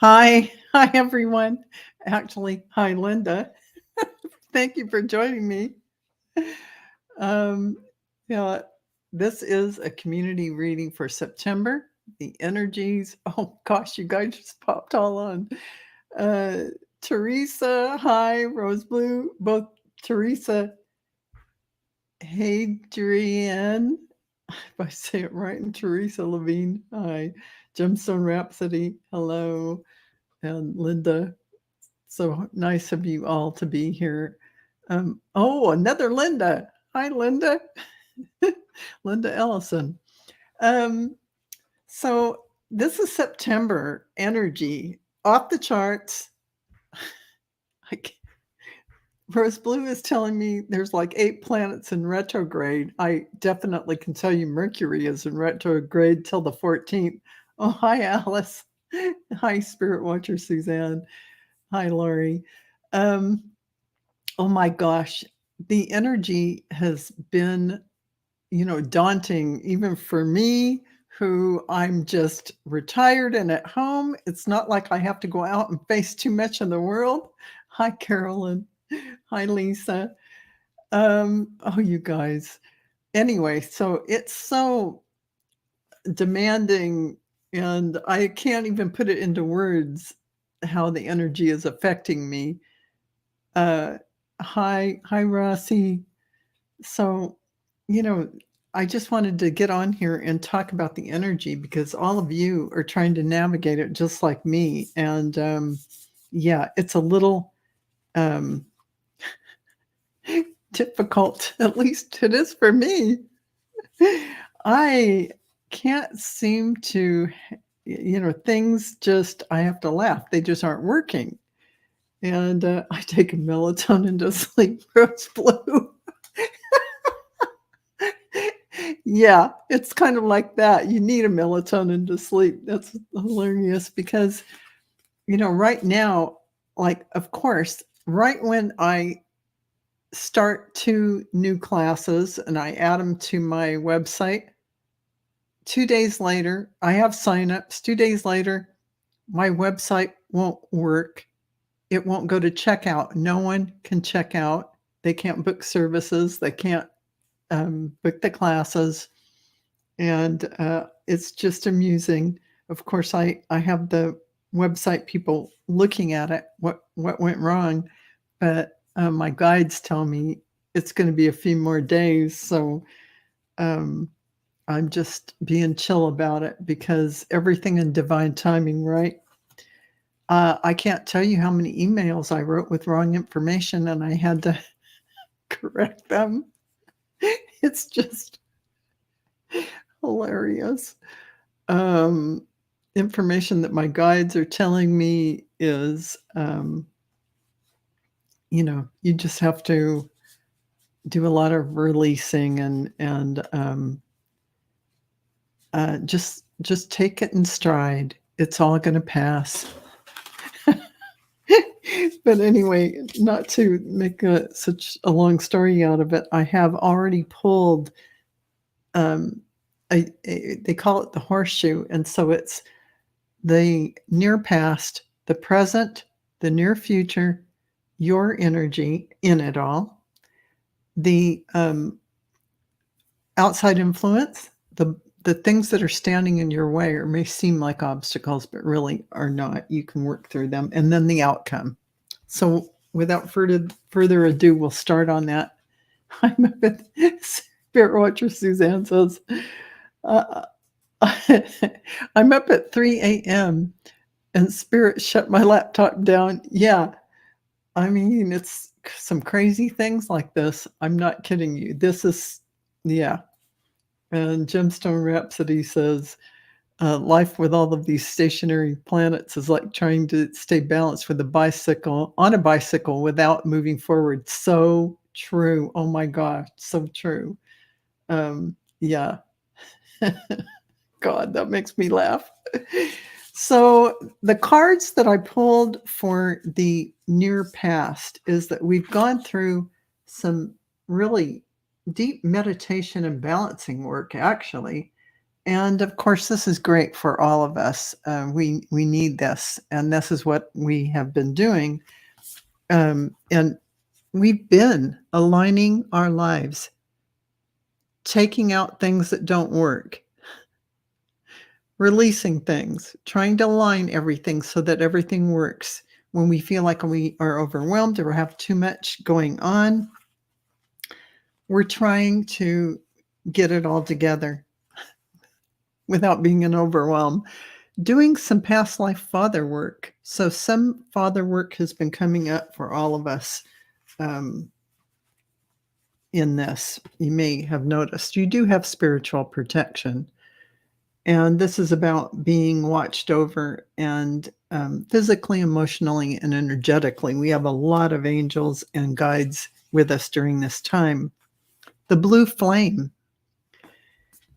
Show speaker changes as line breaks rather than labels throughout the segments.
Hi. Hi, everyone. Actually, hi, Linda. Thank you for joining me. Um, yeah, this is a community reading for September. The energies, oh gosh, you guys just popped all on. Uh, Teresa, hi, Rose Blue, both Teresa, Hadrian, if I say it right, and Teresa Levine, hi, Gemstone Rhapsody, hello, and Linda. So nice of you all to be here. Oh, another Linda. Hi, Linda. Linda Ellison. Um, so this is September energy off the charts. I c Rose Blue is telling me there's like 8 planets in retrograde. I definitely can tell you Mercury is in retrograde till the 14th. Oh, hi, Alice. Hi, Spirit Watcher Suzanne. Hi, Lori. Um, Oh my gosh, the energy has been, daunting even for me, who I'm just retired and at home. It's not like I have to go out and face too much in the world. Hi, Carolyn. Hi, Lisa. Oh, you guys. Anyway, so it's so demanding, and I can't even put it into words how the energy is affecting me. Uh, hi, Rossi. So, you know, I just wanted to get on here and talk about the energy because all of you are trying to navigate it just like me. And yeah, it's a little um, difficult. At least it is for me. I can't seem to, things just, I have to laugh. They just aren't working. And I take a melatonin to sleep, Rose Blue. Yeah, it's kind of like that. You need a melatonin to sleep. That's hilarious because, right now, like, of course, right when I start 2 new classes and I add them to my website, 2 days later, I have signups. 2 days later, my website won't work. It won't go to checkout. No one can check out. They can't book services. They can't book the classes. And it's just amusing. Of course, I have the website people looking at it, what went wrong, but my guides tell me it's going to be a few more days. So um, I'm just being chill about it because everything in divine timing, right? I can't tell you how many emails I wrote with wrong information and I had to correct them. It's just hilarious. Um, Information that my guides are telling me is, you just have to do a lot of releasing and just take it in stride. It's all going to pass. But anyway, not to make such a long story out of it, I have already pulled. Um, they call it the horseshoe, and so it's the near past, the present, the near future, your energy in it all, the outside influence, the things that are standing in your way or may seem like obstacles, but really are not. You can work through them, and then the outcome. So, without further ado, we'll start on that. I'm up at Spirit Watcher Suzanne says, uh, I'm up at 3 a.m. and Spirit shut my laptop down. Yeah, I mean, it's some crazy things like this. I'm not kidding you. This is, yeah. And Gemstone Rhapsody says, life with all of these stationary planets is like trying to stay balanced with on a bicycle without moving forward. So true. Oh my gosh, so true. Yeah. God, that makes me laugh. So the cards that I pulled for the near past is that we've gone through some really deep meditation and balancing work, actually. And of course, this is great for all of us. We need this, and this is what we have been doing. And we've been aligning our lives, taking out things that don't work, releasing things, trying to align everything so that everything works. When we feel like we are overwhelmed or have too much going on, we're trying to get it all together without being an overwhelm. Doing some past life father work. So some father work has been coming up for all of us in this. You may have noticed you do have spiritual protection. And this is about being watched over and physically, emotionally, and energetically. We have a lot of angels and guides with us during this time. The blue flame.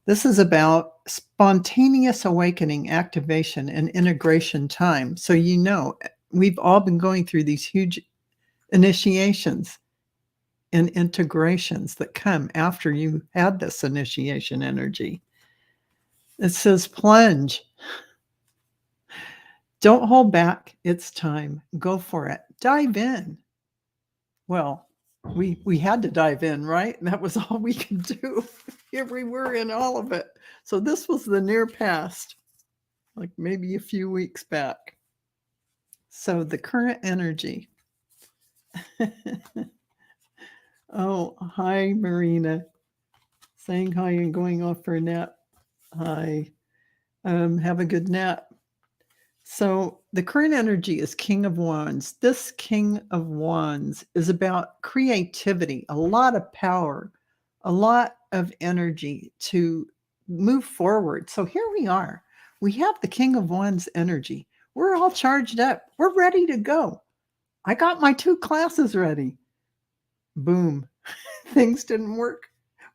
This is about spontaneous awakening, activation, and integration time. So, you know, we've all been going through these huge initiations and integrations that come after you had this initiation energy. It says plunge. Don't hold back. It's time. Go for it. Dive in. Well, we had to dive in, right? That was all we could do. Here we were in all of it. So this was the near past, like maybe a few weeks back. So the current energy. Oh, hi, Marina. Saying hi and going off for a nap. Hi. Have a good nap. So the current energy is King of Wands. This King of Wands is about creativity, a lot of power, a lot of energy to move forward. So here we are. We have the King of Wands energy. We're all charged up. We're ready to go. I got my 2 classes ready. Boom. Things didn't work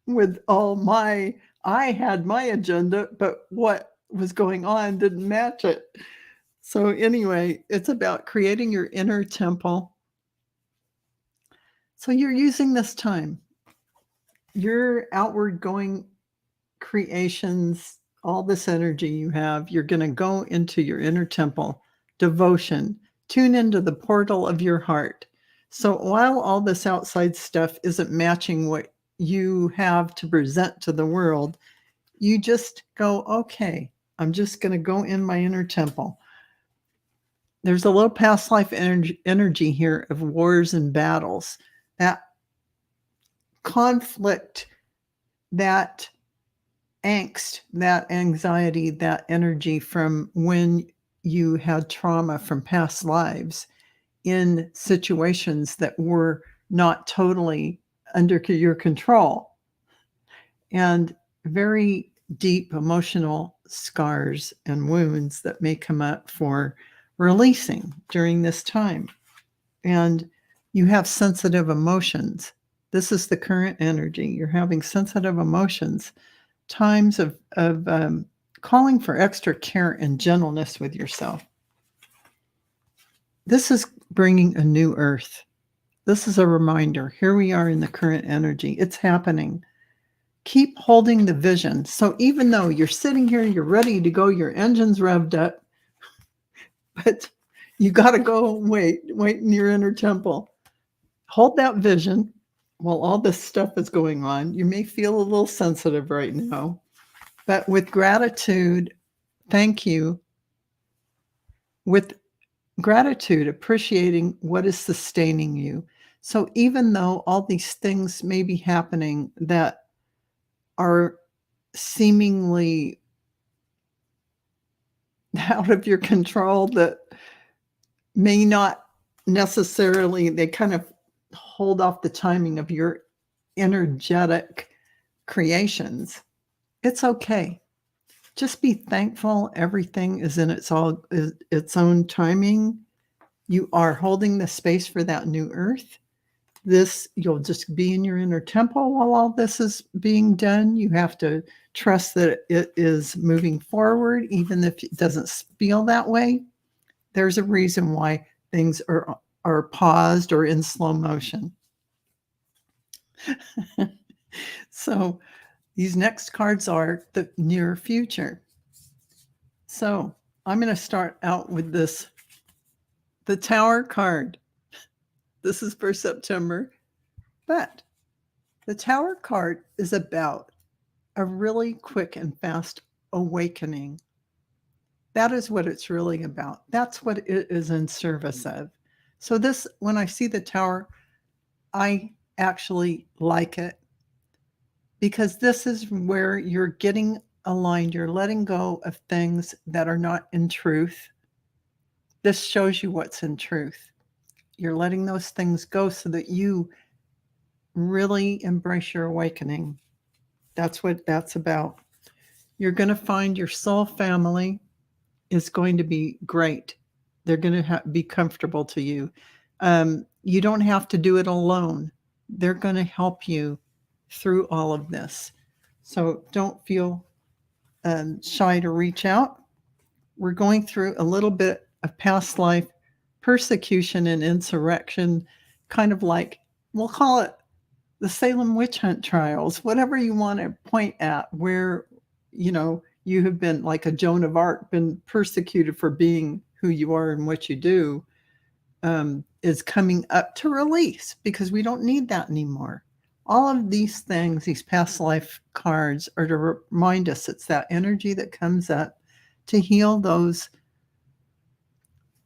with I had my agenda, but what was going on didn't match it. So anyway, it's about creating your inner temple. So you're using this time, your outward going creations, all this energy you have, you're going to go into your inner temple, devotion, tune into the portal of your heart. So while all this outside stuff isn't matching what you have to present to the world, you just go, okay, I'm just going to go in my inner temple. There's a little past life energy here of wars and battles, that conflict, that angst, that anxiety, that energy from when you had trauma from past lives in situations that were not totally under your control, and very deep emotional scars and wounds that may come up for releasing during this time. And you have sensitive emotions. This is the current energy. You're having sensitive emotions, times of calling for extra care and gentleness with yourself. This is bringing a new earth. This is a reminder. Here we are in the current energy. It's happening. Keep holding the vision. So even though you're sitting here, you're ready to go, your engine's revved up, but you got to go wait in your inner temple. Hold that vision while all this stuff is going on. You may feel a little sensitive right now, but with gratitude, thank you. With gratitude, appreciating what is sustaining you. So even though all these things may be happening that are seemingly out of your control, that may not necessarily, they kind of hold off the timing of your energetic creations. It's okay. Just be thankful. Everything is in its own timing. You are holding the space for that new earth. You'll just be in your inner temple while all this is being done. You have to trust that it is moving forward, even if it doesn't feel that way. There's a reason why things are paused or in slow motion. So These next cards are the near future. So I'm going to start out with the Tower card. This is for September, but the Tower card is about a really quick and fast awakening. That is what it's really about. That's what it is in service of. So this, when I see the Tower, I actually like it because this is where you're getting aligned. You're letting go of things that are not in truth. This shows you what's in truth. You're letting those things go so that you really embrace your awakening. That's what that's about. You're going to find your soul family is going to be great. They're going to be comfortable to you. You don't have to do it alone. They're going to help you through all of this. So don't feel shy to reach out. We're going through a little bit of past life persecution and insurrection, kind of like, we'll call it the Salem witch hunt trials, whatever you want to point at, where, you have been like a Joan of Arc, been persecuted for being who you are and what you do, is coming up to release because we don't need that anymore. All of these things, these past life cards, are to remind us it's that energy that comes up to heal those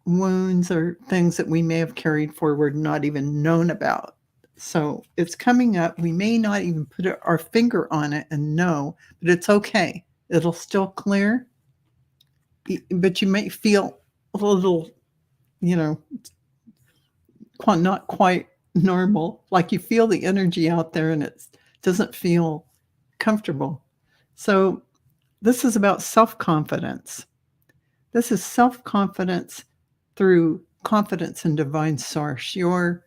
wounds or things that we may have carried forward, not even known about. So it's coming up. We may not even put our finger on it and know, but it's okay. It'll still clear, but you may feel a little, not quite normal. Like you feel the energy out there and it doesn't feel comfortable. So this is about self-confidence. This is self-confidence through confidence in divine source. You're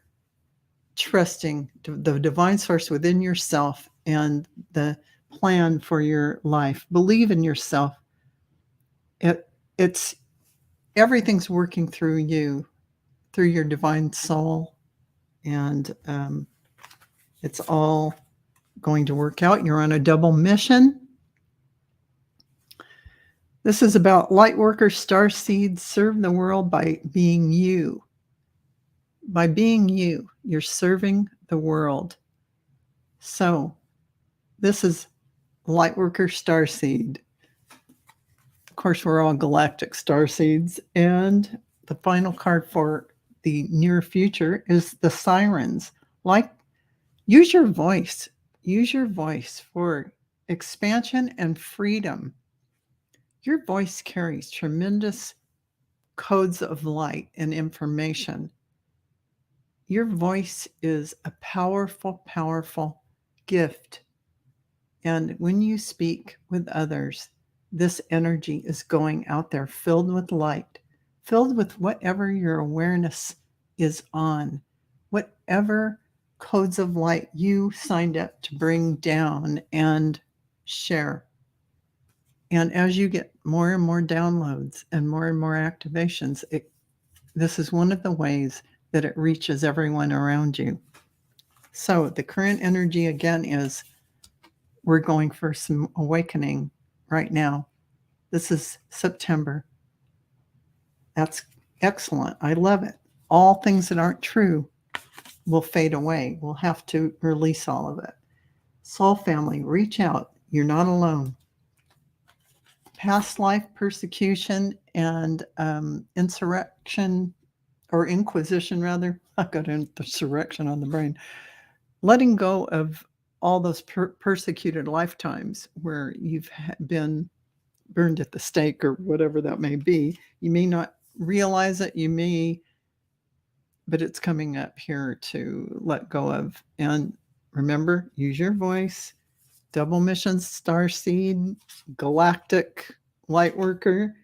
trusting the divine source within yourself and the plan for your life. Believe in yourself. It's everything's working through you, through your divine soul, and it's all going to work out. You're on a double mission. This is about Lightworker Star Seeds. Serve the world by being you. By being you, you're serving the world. So this is Lightworker Starseed. Of course, we're all galactic starseeds. And the final card for the near future is the Sirens. Use your voice. Use your voice for expansion and freedom. Your voice carries tremendous codes of light and information. Your voice is a powerful, powerful gift. And when you speak with others, this energy is going out there filled with light, filled with whatever your awareness is on, whatever codes of light you signed up to bring down and share. And as you get more and more downloads and more activations, this is one of the ways that it reaches everyone around you. So the current energy again is we're going for some awakening right now. This is September. That's excellent. I love it. All things that aren't true will fade away. We'll have to release all of it. Soul family, reach out. You're not alone. Past life persecution and insurrection, or inquisition rather. I got insurrection on the brain. Letting go of all those persecuted lifetimes where you've been burned at the stake or whatever that may be. You may not realize it. You may, but it's coming up here to let go of. And remember, use your voice. Double mission, starseed, galactic lightworker,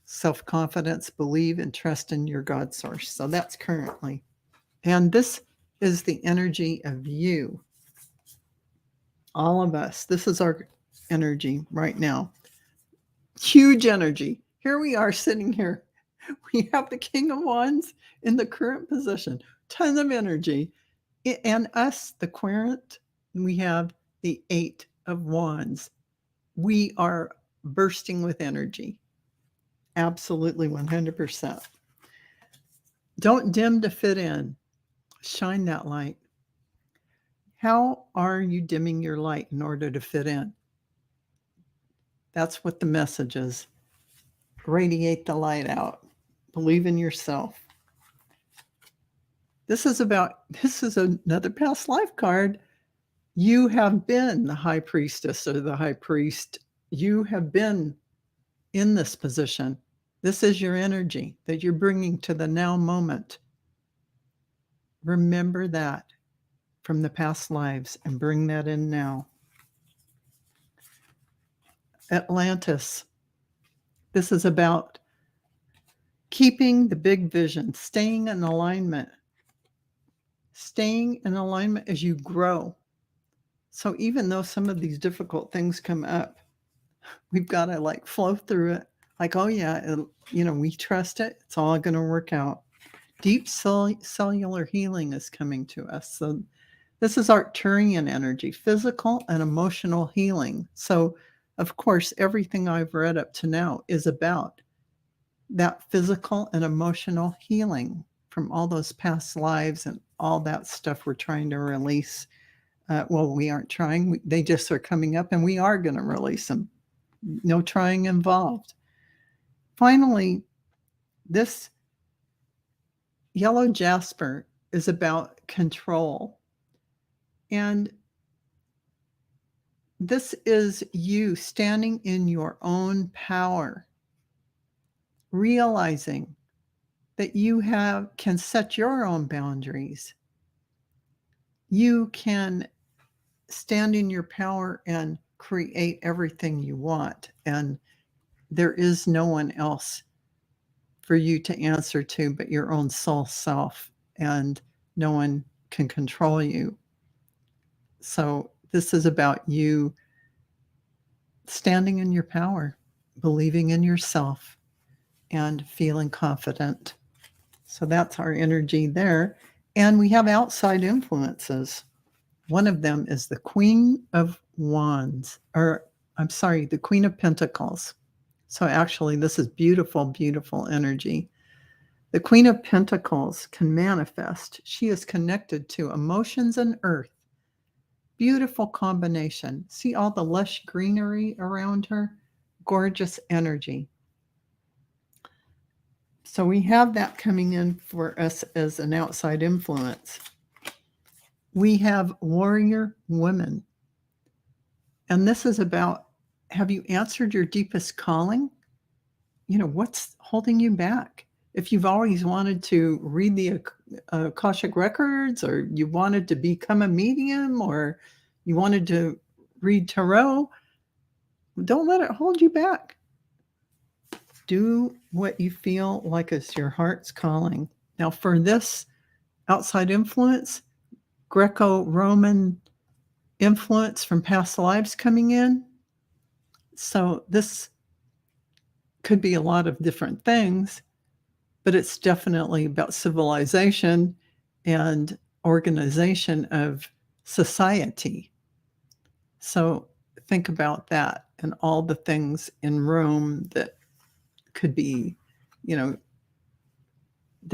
self-confidence, believe and trust in your God source. So that's currently. And this is the energy of you. All of us. This is our energy right now. Huge energy. Here we are sitting here. We have the King of Wands in the current position. Ton of energy. And us, the querent, we have the 8 of Wands. We are bursting with energy. Absolutely 100%. Don't dim to fit in. Shine that light. How are you dimming your light in order to fit in? That's what the message is. Radiate the light out. Believe in yourself. This is another past life card. You have been the high priestess or the high priest. You have been in this position. This is your energy that you're bringing to the now moment. Remember that from the past lives and bring that in now. Atlantis. This is about keeping the big vision, staying in alignment. Staying in alignment as you grow. So even though some of these difficult things come up, we've got to like flow through it. Like, oh yeah, we trust it. It's all going to work out. Deep cellular healing is coming to us. So this is Arcturian energy, physical and emotional healing. So of course, everything I've read up to now is about that physical and emotional healing from all those past lives and all that stuff we're trying to release. Well, we aren't trying. They just are coming up and we are going to release them. No trying involved. Finally, this yellow jasper is about control. And this is you standing in your own power, realizing that you can set your own boundaries. You can stand in your power and create everything you want. And there is no one else for you to answer to but your own soul self, and no one can control you. So this is about you standing in your power, believing in yourself, and feeling confident. So that's our energy there. And we have outside influences. One of them is the Queen of Wands, the Queen of Pentacles. So actually, this is beautiful, beautiful energy. The Queen of Pentacles can manifest. She is connected to emotions and earth. Beautiful combination. See all the lush greenery around her? Gorgeous energy. So we have that coming in for us as an outside influence. We have warrior women. And this is about, have you answered your deepest calling? What's holding you back? If you've always wanted to read the Akashic records, or you wanted to become a medium, or you wanted to read tarot, don't let it hold you back. Do what you feel like is your heart's calling. Now, for this outside influence, Greco-Roman influence from past lives coming in. So this could be a lot of different things, but it's definitely about civilization and organization of society. So think about that and all the things in Rome that could be, the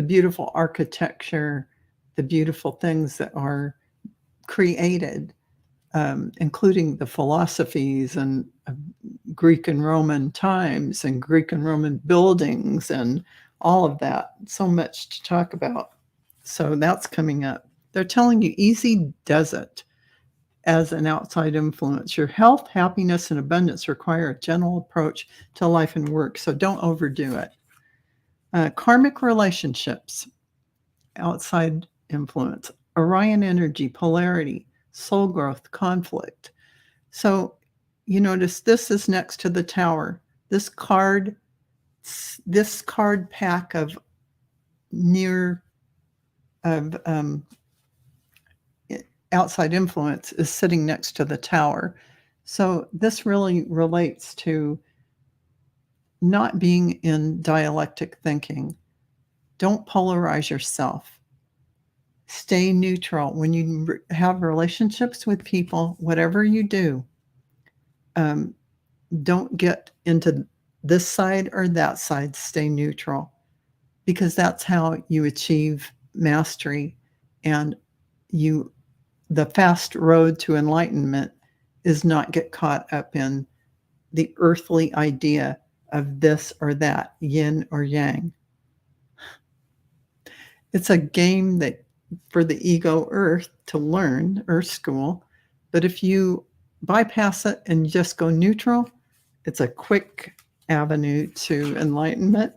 beautiful architecture, the beautiful things that are created, including the philosophies and Greek and Roman times and Greek and Roman buildings and all of that. So much to talk about. So that's coming up. They're telling you easy does it as an outside influence. Your health, happiness, and abundance require a gentle approach to life and work. So don't overdo it. Karmic relationships, outside influence. Orion energy, polarity, soul growth, conflict. So you notice this is next to the Tower. This card pack of outside influence is sitting next to the Tower. So this really relates to not being in dialectic thinking. Don't polarize yourself. Stay neutral. When you have relationships with people, whatever you do, Don't get into this side or that side. Stay neutral, because that's how you achieve mastery. And the fast road to enlightenment is not get caught up in the earthly idea of this or that, yin or yang. It's a game that for the ego Earth to learn, Earth School. But if you bypass it and just go neutral, it's a quick avenue to enlightenment,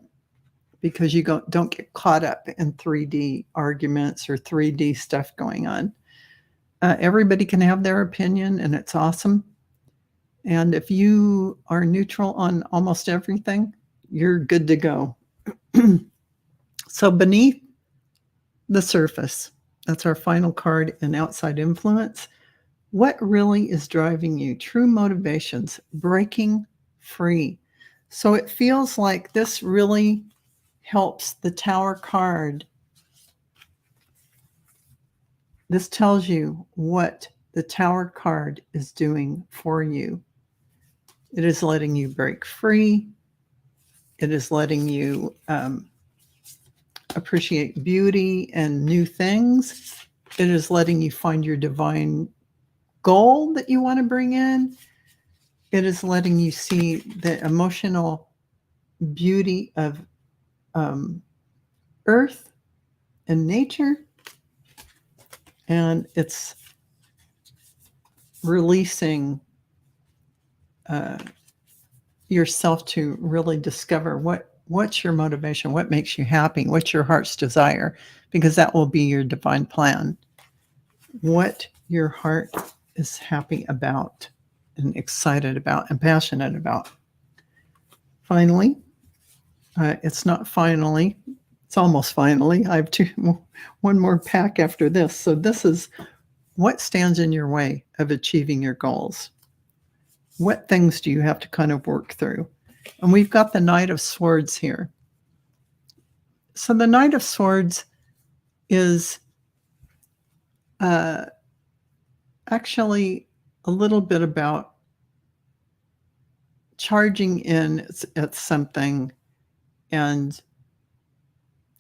because you don't get caught up in 3D arguments or 3D stuff going on. Everybody can have their opinion, and it's awesome. And if you are neutral on almost everything, you're good to go. So beneath the surface, that's our final card in outside influence. What really is driving you? True motivations, breaking free. So it feels like this really helps the Tower card. This tells you what the Tower card is doing for you. It is letting you break free. It is letting you appreciate beauty and new things. It is letting you find your divine goal that you want to bring in. It is letting you see the emotional beauty of earth and nature. And it's releasing yourself to really discover what's your motivation, what makes you happy, what's your heart's desire, because that will be your divine plan. What your heart is happy about and excited about and passionate about. Finally, it's not finally, it's almost finally. I have one more pack after this. So this is what stands in your way of achieving your goals. What things do you have to kind of work through? And we've got the Knight of Swords here. So the Knight of Swords is actually a little bit about charging in at something, and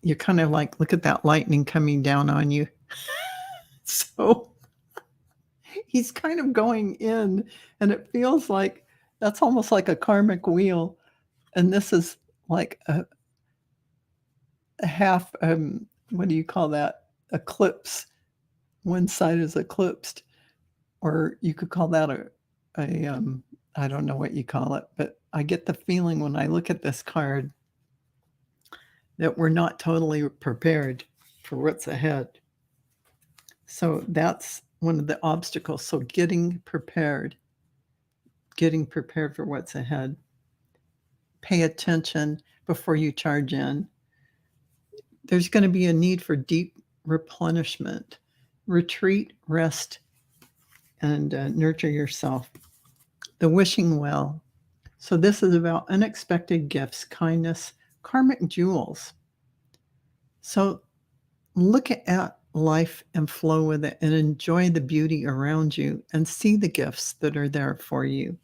you're kind of like, look at that lightning coming down on you. So he's kind of going in, and it feels like that's almost like a karmic wheel. And this is like a half, what do you call that? Eclipse. One side is eclipsed, or you could call that a I don't know what you call it, but I get the feeling when I look at this card that we're not totally prepared for what's ahead. So that's one of the obstacles. So getting prepared for what's ahead. Pay attention before you charge in. There's going to be a need for deep replenishment. Retreat, rest, and nurture yourself. The wishing well. So this is about unexpected gifts, kindness, karmic jewels. So look at life and flow with it, and enjoy the beauty around you, and see the gifts that are there for you.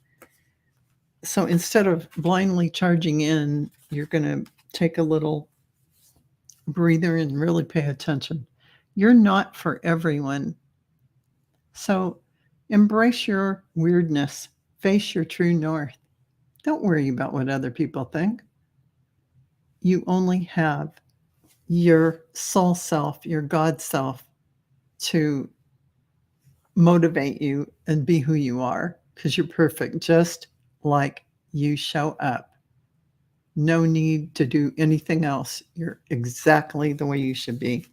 So instead of blindly charging in, you're going to take a little breather and really pay attention. You're not for everyone. So embrace your weirdness. Face your true north. Don't worry about what other people think. You only have your soul self, your God self, to motivate you and be who you are, because you're perfect just like you show up. No need to do anything else. You're exactly the way you should be.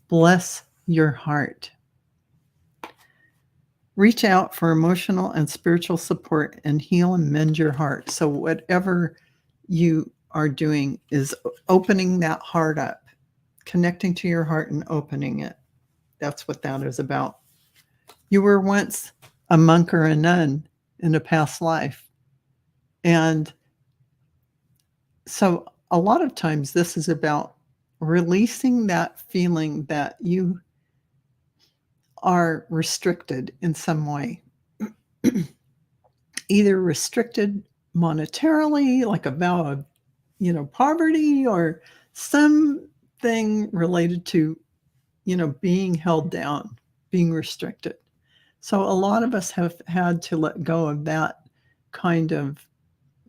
Bless your heart. Reach out for emotional and spiritual support and heal and mend your heart. So whatever you are doing is opening that heart up, connecting to your heart and opening it. That's what that is about. You were once a monk or a nun in a past life. And so a lot of times this is about releasing that feeling that you are restricted in some way. either restricted monetarily, like a vow of, poverty, or something related to, being held down, being restricted. So a lot of us have had to let go of that kind of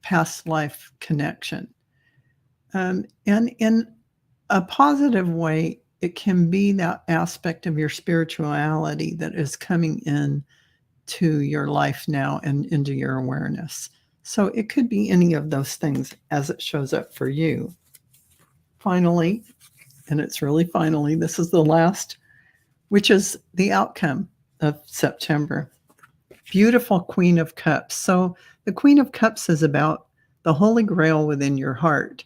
past life connection. And in a positive way, it can be that aspect of your spirituality that is coming in to your life now and into your awareness. So it could be any of those things as it shows up for you. Finally, and it's really finally, this is the last, which is the outcome of September. Beautiful Queen of Cups. So the Queen of Cups is about the Holy Grail within your heart.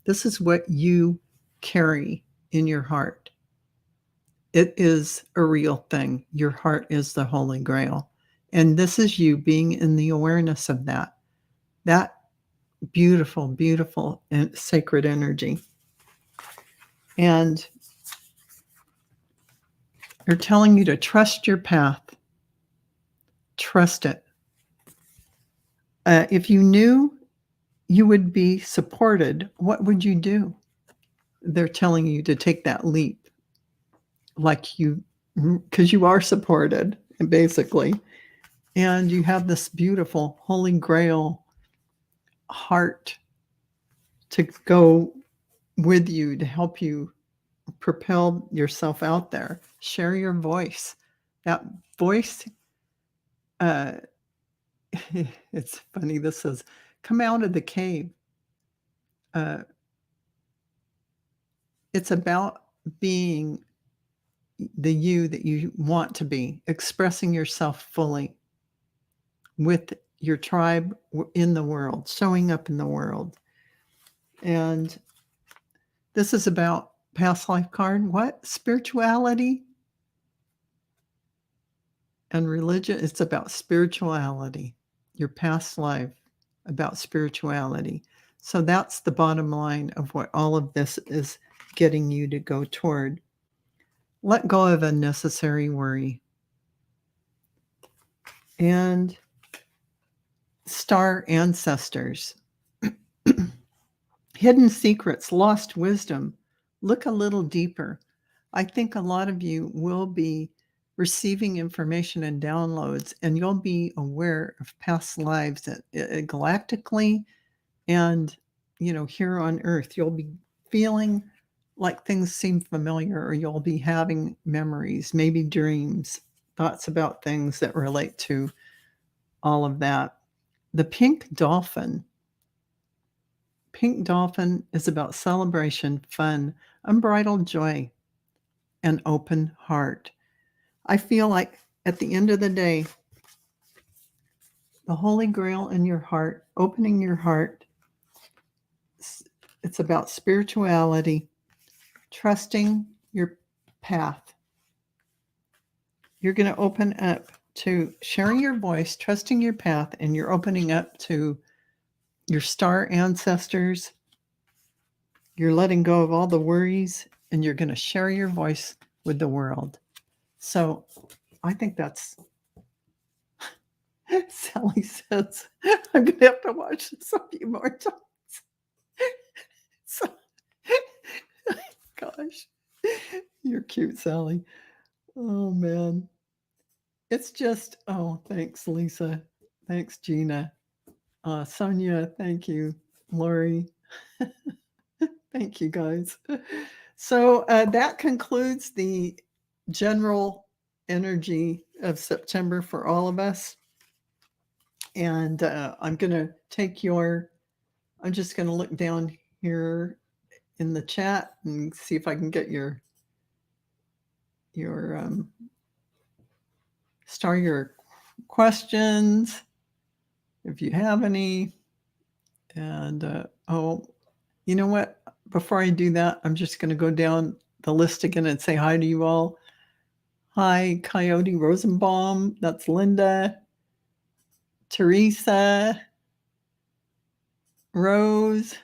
This is what you carry in your heart. It is a real thing. Your heart is the Holy Grail. And this is you being in the awareness of that beautiful, beautiful and sacred energy. And they're telling you to trust your path. Trust it. If you knew you would be supported, what would you do? They're telling you to take that leap, because you are supported, basically. And you have this beautiful Holy Grail heart to go with you, to help you propel yourself out there. Share your voice. That voice, it's funny, this says, come out of the cave. It's about being the you that you want to be, expressing yourself fully with your tribe in the world, showing up in the world. And this is about past life card. What? Spirituality and religion. It's about spirituality, your past life, about spirituality. So that's the bottom line of what all of this is getting you to go toward. Let go of unnecessary worry. And star ancestors. Hidden secrets, lost wisdom. Look a little deeper. I think a lot of you will be receiving information and downloads, and you'll be aware of past lives galactically and, here on Earth. You'll be feeling like things seem familiar, or you'll be having memories, maybe dreams, thoughts about things that relate to all of that. The pink dolphin. Pink dolphin is about celebration, fun, unbridled joy, and open heart. I feel like at the end of the day, the Holy Grail in your heart, opening your heart, it's about spirituality, trusting your path. You're going to open up to sharing your voice, trusting your path, and you're opening up to your star ancestors. You're letting go of all the worries, and you're going to share your voice with the world. So I think that's, Sally says, I'm going to have to watch this a few more times. So, gosh, you're cute, Sally. Oh, man. It's just, thanks, Lisa. Thanks, Gina. Sonia, thank you. Lori, thank you, guys. So that concludes the general energy of September for all of us. And I'm going to take I'm just going to look down here in the chat and see if I can get your start your questions if you have any. And you know what? Before I do that, I'm just going to go down the list again and say hi to you all. Hi, Coyote Rosenbaum. That's Linda. Teresa. Rose.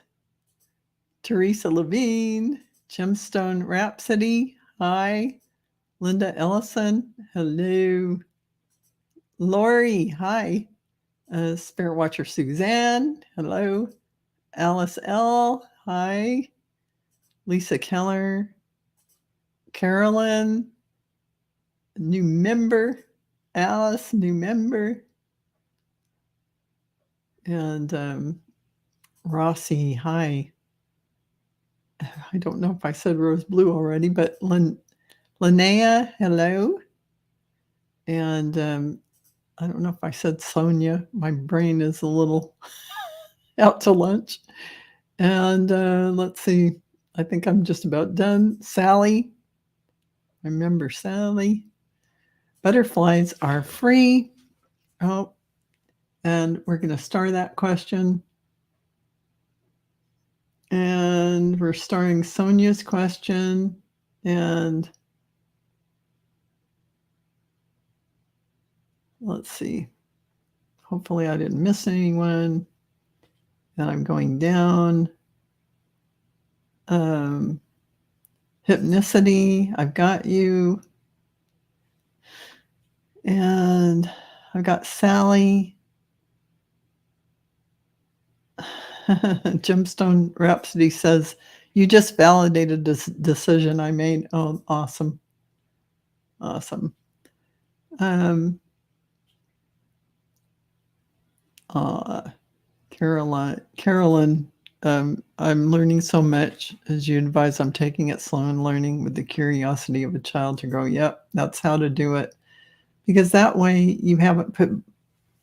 Teresa Levine. Gemstone Rhapsody. Hi. Linda Ellison. Hello. Lori. Hi. Spirit Watcher Suzanne, hello. Alice L, hi. Lisa Keller, Carolyn, new member. Alice, new member. And Rossi, hi. I don't know if I said Rose Blue already, but Linnea, hello. And I don't know if I said Sonia. My brain is a little out to lunch. And let's see. I think I'm just about done. Sally. Remember Sally. Butterflies are free. Oh, and we're going to star that question. And we're starring Sonia's question. And let's see. Hopefully I didn't miss anyone. And I'm going down. Hypnicity, I've got you. And I've got Sally. Gemstone Rhapsody says, you just validated this decision I made. Oh, awesome. Awesome. Carolyn, I'm learning so much. As you advise, I'm taking it slow and learning with the curiosity of a child to grow. Yep, that's how to do it. Because that way you haven't put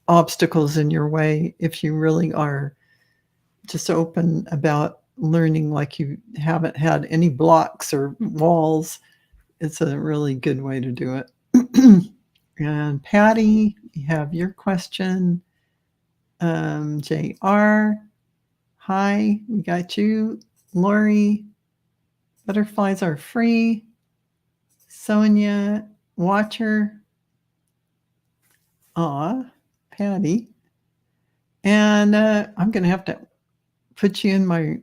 obstacles in your way if you really are just open about learning, like you haven't had any blocks or walls. It's a really good way to do it. And Patty, you have your question. JR, hi, we got you. Lori, butterflies are free. Sonia, Watcher. Aw, Patty. And I'm going to have to put you in my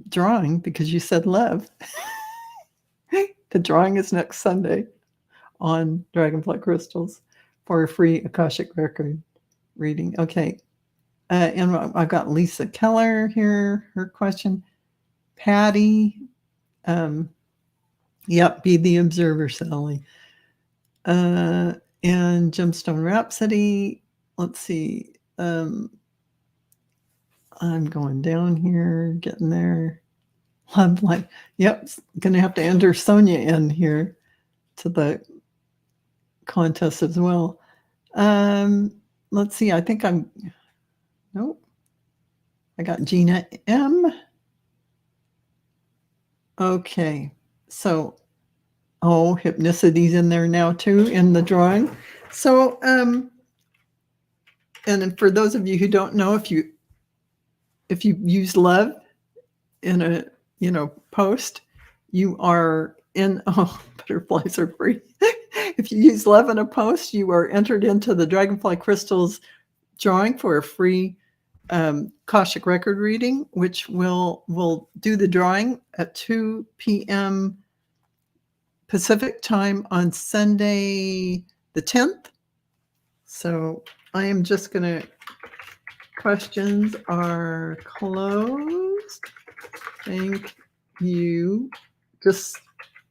drawing because you said love. The drawing is next Sunday on Dragonfly Crystals for a free Akashic record reading. Okay. And I've got Lisa Keller here, her question. Patty. Yep, be the observer, Sally. And Gemstone Rhapsody. Let's see. I'm going down here, getting there. I'm like, yep, going to have to enter Sonia in here to the contest as well. Let's see. I think nope. I got Gina M. Okay. So, Hypnicity's in there now too in the drawing. So, and for those of you who don't know, if you use love in a post, you are in. Butterflies are free. If you use love in a post, you are entered into the Dragonfly Crystals drawing for a free Akashic record reading, which we'll do the drawing at 2 p.m. Pacific time on Sunday the 10th. So I am just going to, questions are closed. Thank you. Just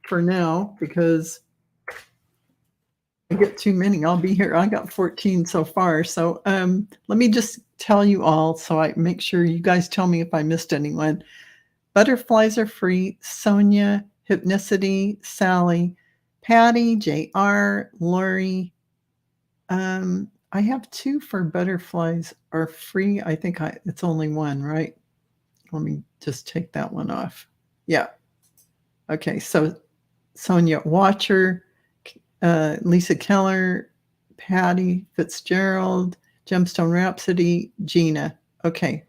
for now, because I get too many. I'll be here. I got 14 so far. So let me just tell you all, so I make sure you guys tell me if I missed anyone. Butterflies are free. Sonia, Hypnicity, Sally, Patty, JR, Lori. I have 2 for butterflies are free. I think it's only 1, right? Let me just take that one off. Yeah. Okay. So Sonia Watcher, Lisa Keller, Patty Fitzgerald, Gemstone Rhapsody, Gina. Okay.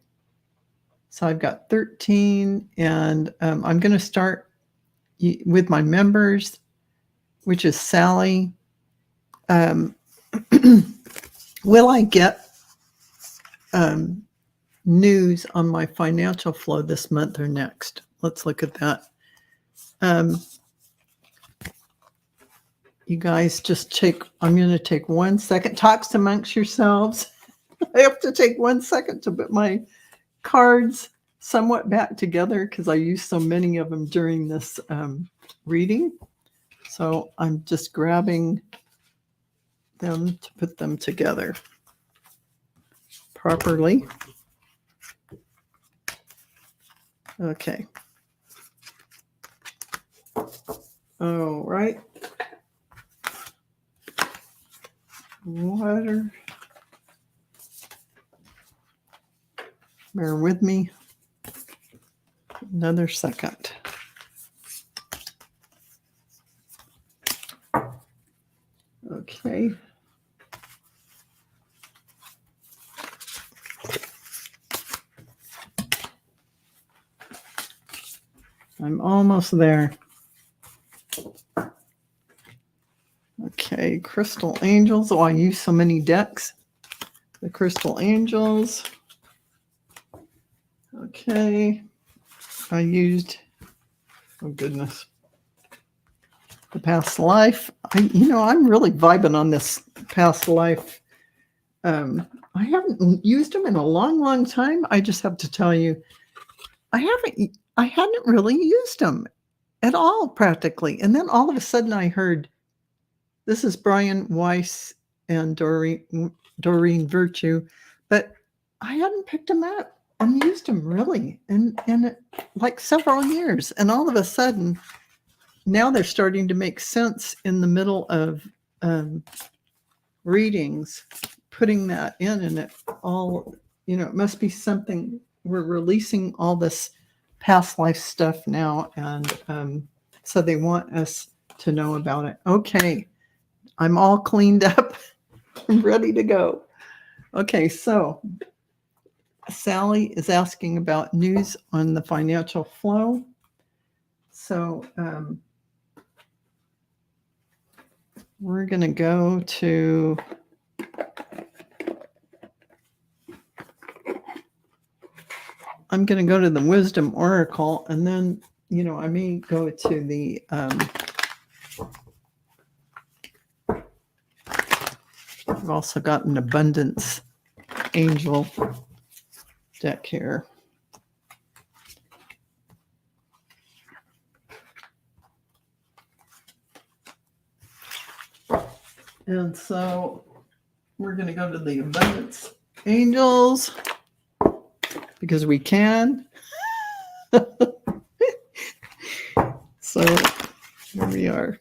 So I've got 13, and I'm going to start with my members, which is Sally. Will I get news on my financial flow this month or next? Let's look at that. You guys just I'm going to take 1 second. Talks amongst yourselves. I have to take 1 second to put my cards somewhat back together because I used so many of them during this reading. So I'm just grabbing them to put them together properly. Okay. All right. Water. Bear with me another second. Okay. I'm almost there. Okay, Crystal Angels. Oh, I use so many decks. The Crystal Angels. Okay. I used, oh goodness, the Past Life. I'm really vibing on this Past Life. I haven't used them in a long, long time. I just have to tell you, I hadn't really used them at all practically. And then all of a sudden I heard, this is Brian Weiss and Doreen Virtue, but I hadn't picked them up and used them really in like several years. And all of a sudden, now they're starting to make sense in the middle of readings, putting that in, and it all, it must be something. We're releasing all this past life stuff now, and so they want us to know about it. Okay, I'm all cleaned up. I'm ready to go. Okay, so Sally is asking about news on the financial flow. So we're going to go to I'm going to go to the Wisdom Oracle, and then, I may go to the I've also got an Abundance Angel deck here. And so we're going to go to the Abundance Angels because we can. So here we are.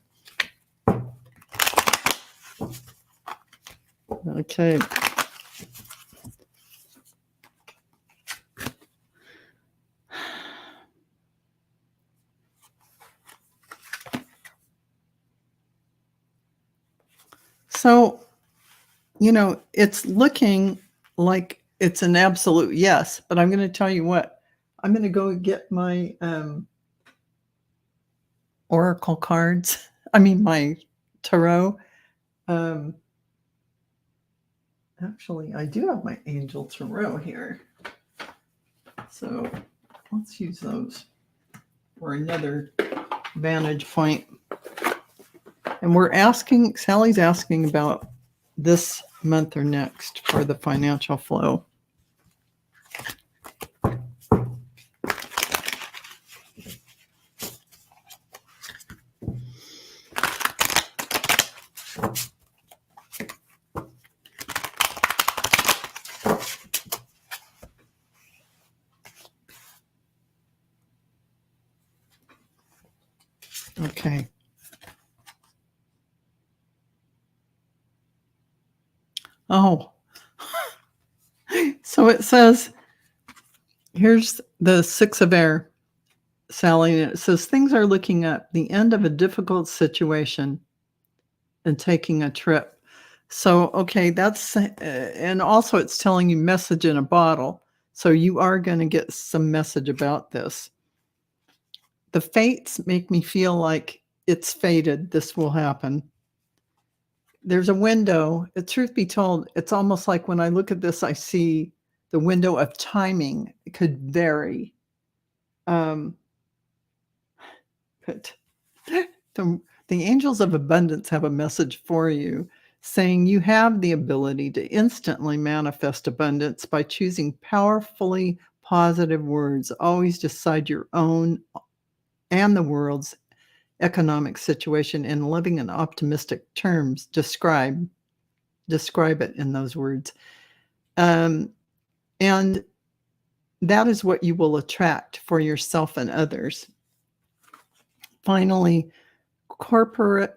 Okay. So, it's looking like it's an absolute yes, but I'm going to tell you what. I'm going to go get my oracle cards. I mean, my tarot. Actually, I do have my angel tarot here. So let's use those for another vantage point. And Sally's asking about this month or next for the financial flow. Okay. Oh, so it says, here's the Six of Air, Sally, and it says, things are looking up, the end of a difficult situation and taking a trip. So, okay, that's, and also it's telling you message in a bottle. So you are going to get some message about this. The fates make me feel like it's fated. This will happen. There's a window. Truth be told, it's almost like when I look at this, I see the window of timing. It could vary. But the angels of abundance have a message for you. saying you have the ability to instantly manifest abundance by choosing powerfully positive words. Always decide your own and the world's economic situation and living in optimistic terms. Describe it in those words. And that is what you will attract for yourself and others. Finally, cooperate.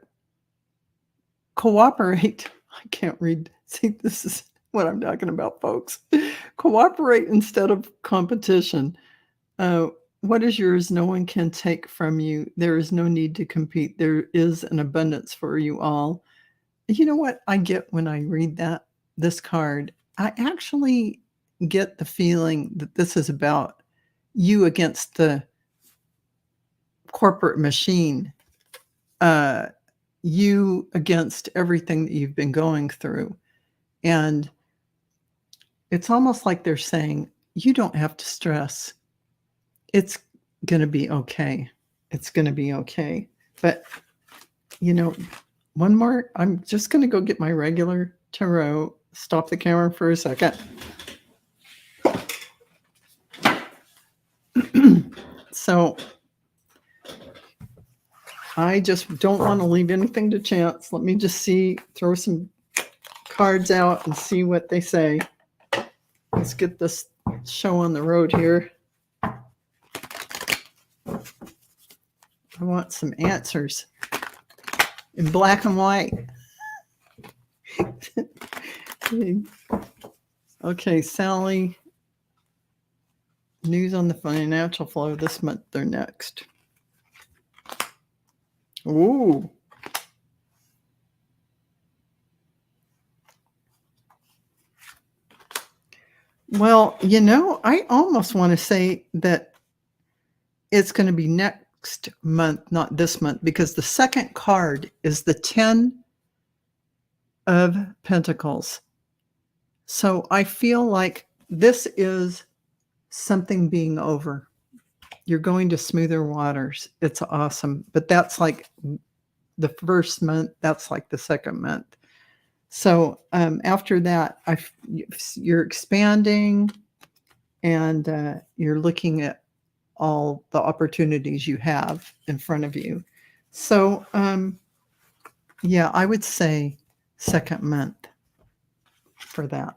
I can't read. See, this is what I'm talking about, folks. Cooperate instead of competition. What is yours, no one can take from you. There is no need to compete. There is an abundance for you all. You know what I get when I read this card? I actually get the feeling that this is about you against the corporate machine, you against everything that you've been going through. And it's almost like they're saying, you don't have to stress. It's going to be okay. It's going to be okay. But, one more, I'm just going to go get my regular tarot. Stop the camera for a second. So I just don't want to leave anything to chance. Let me just throw some cards out and see what they say. Let's get this show on the road here. I want some answers in black and white. Okay, Sally. News on the financial flow this month or next. Ooh. Well, I almost want to say that it's going to be next month, not this month, because the second card is the 10 of Pentacles. So I feel like this is something being over. You're going to smoother waters. It's awesome. But that's like the first month. That's like the second month. So after that, you're expanding and you're looking at all the opportunities you have in front of you. So yeah, I would say second month for that.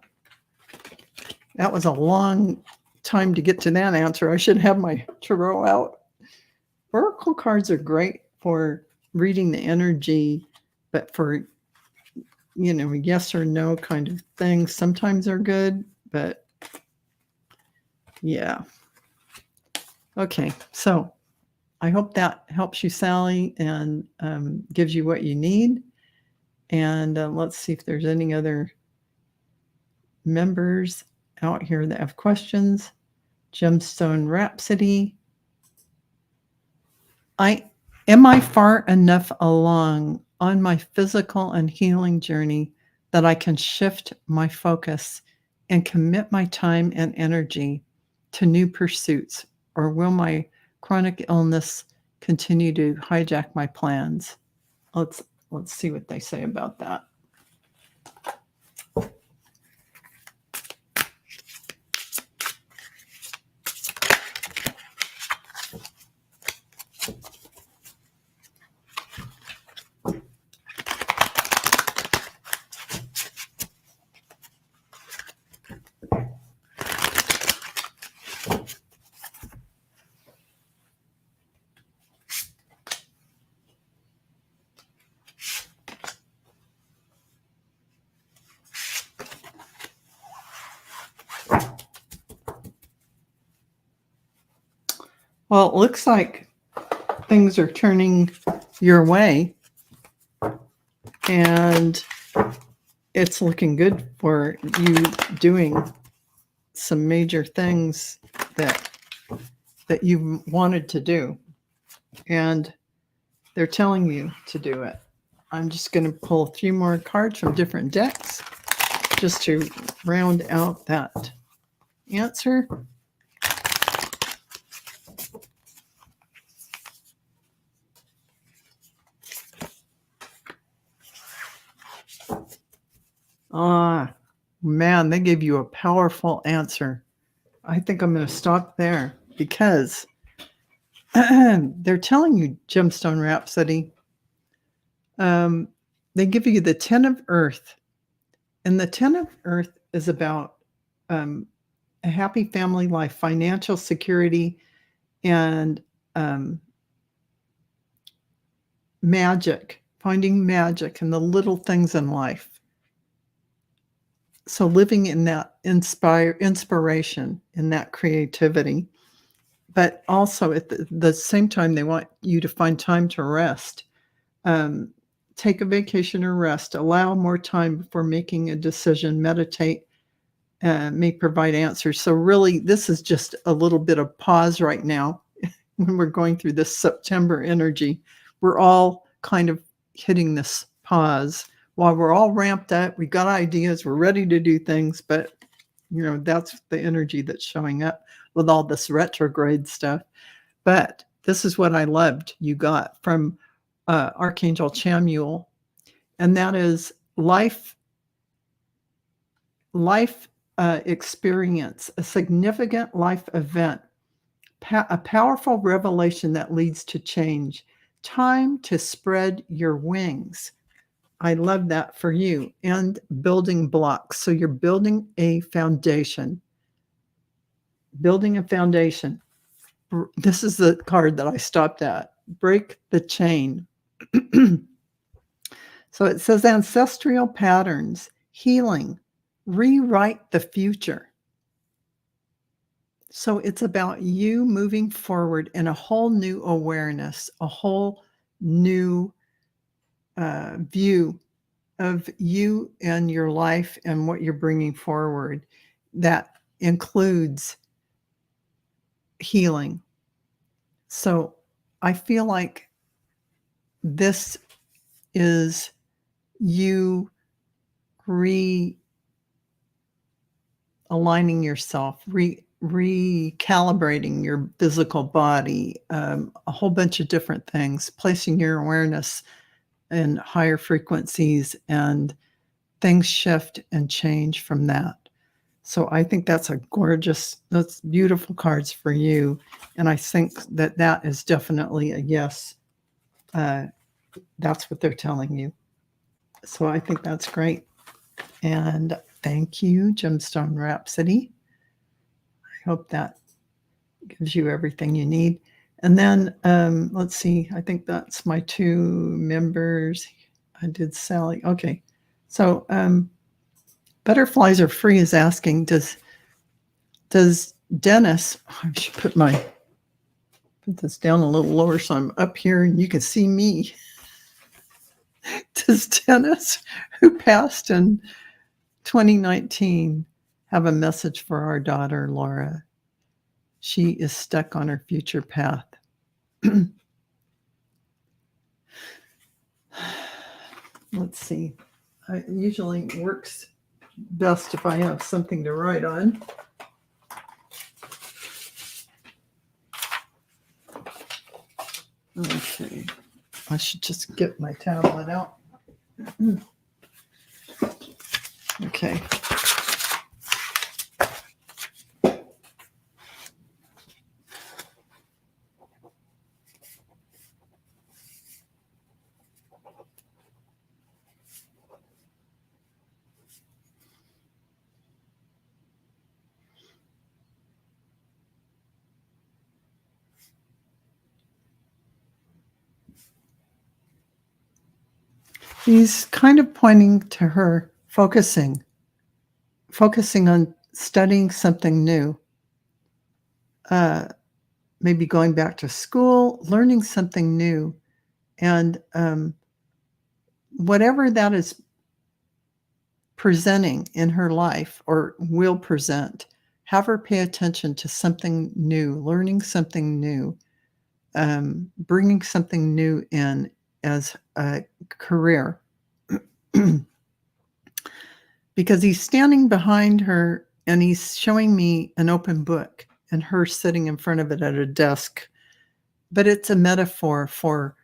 That was a long time to get to that answer. I should have my tarot out. Oracle cards are great for reading the energy, but for, yes or no kind of things, sometimes are good, but yeah. Okay, so I hope that helps you, Sally, and gives you what you need. And let's see if there's any other members out here that have questions. Gemstone Rhapsody. Am I far enough along on my physical and healing journey that I can shift my focus and commit my time and energy to new pursuits, or will my chronic illness continue to hijack my plans? Let's see what they say about that. Well, it looks like things are turning your way, and it's looking good for you doing some major things that you wanted to do, and they're telling you to do it. I'm just going to pull a few more cards from different decks just to round out that answer. Man, they gave you a powerful answer. I think I'm going to stop there because they're telling you, Gemstone Rhapsody, they give you the 10 of Earth. And the 10 of Earth is about a happy family life, financial security, and magic, finding magic in the little things in life. So living in that inspiration, in that creativity. But also at the same time, they want you to find time to rest. Take a vacation or rest. Allow more time before making a decision. Meditate. May provide answers. So really, this is just a little bit of pause right now when we're going through this September energy. We're all kind of hitting this pause while we're all ramped up. We got ideas. We're ready to do things, but that's the energy that's showing up with all this retrograde stuff. But this is what I loved you got from Archangel Chamuel, and that is life experience, a significant life event, a powerful revelation that leads to change. Time to spread your wings. I love that for you. And building blocks. So you're building a foundation. Building a foundation. This is the card that I stopped at. Break the chain. So it says ancestral patterns, healing, rewrite the future. So it's about you moving forward in a whole new awareness, a whole new view of you and your life and what you're bringing forward. That includes healing. So I feel like this is you realigning yourself, recalibrating your physical body, a whole bunch of different things, placing your awareness in higher frequencies, and things shift and change from that. So I think that's that's beautiful cards for you. And I think that is definitely a yes. That's what they're telling you. So I think that's great. And thank you, Gemstone Rhapsody. I hope that gives you everything you need. And then let's see, I think that's my two members. I did Sally. Okay. So Butterflies Are Free is asking, does Dennis, I should put this down a little lower so I'm up here and you can see me. Does Dennis, who passed in 2019, have a message for our daughter, Laura? She is stuck on her future path. Let's see. It usually works best if I have something to write on. Okay. I should just get my tablet out. Okay. He's kind of pointing to her, focusing on studying something new, maybe going back to school, learning something new, and whatever that is presenting in her life or will present, have her pay attention to something new, learning something new, bringing something new in as a career. Because he's standing behind her and he's showing me an open book and her sitting in front of it at a desk. But it's a metaphor for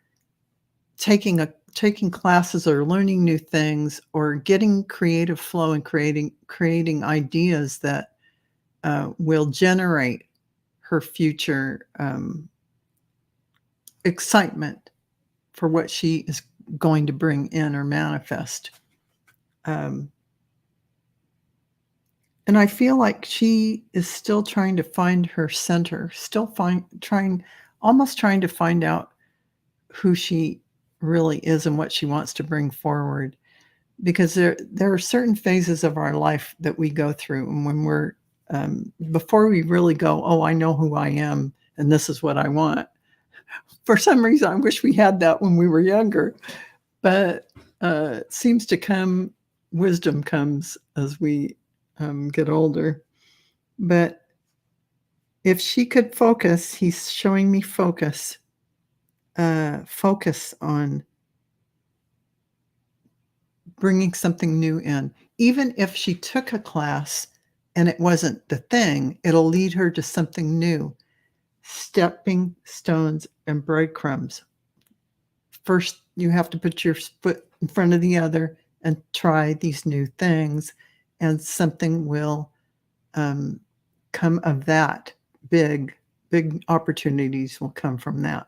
taking taking classes or learning new things or getting creative flow and creating ideas that will generate her future excitement for what she is going to bring in or manifest. And I feel like she is still trying to find her center, still almost trying to find out who she really is and what she wants to bring forward. Because there are certain phases of our life that we go through, and when we're before we really go, oh, I know who I am, and this is what I want. For some reason, I wish we had that when we were younger, but it seems to come. Wisdom comes as we get older. But if she could focus, he's showing me focus on bringing something new in. Even if she took a class and it wasn't the thing, it'll lead her to something new. Stepping stones and breadcrumbs. First, you have to put your foot in front of the other and try these new things, and something will come of that. Big opportunities will come from that.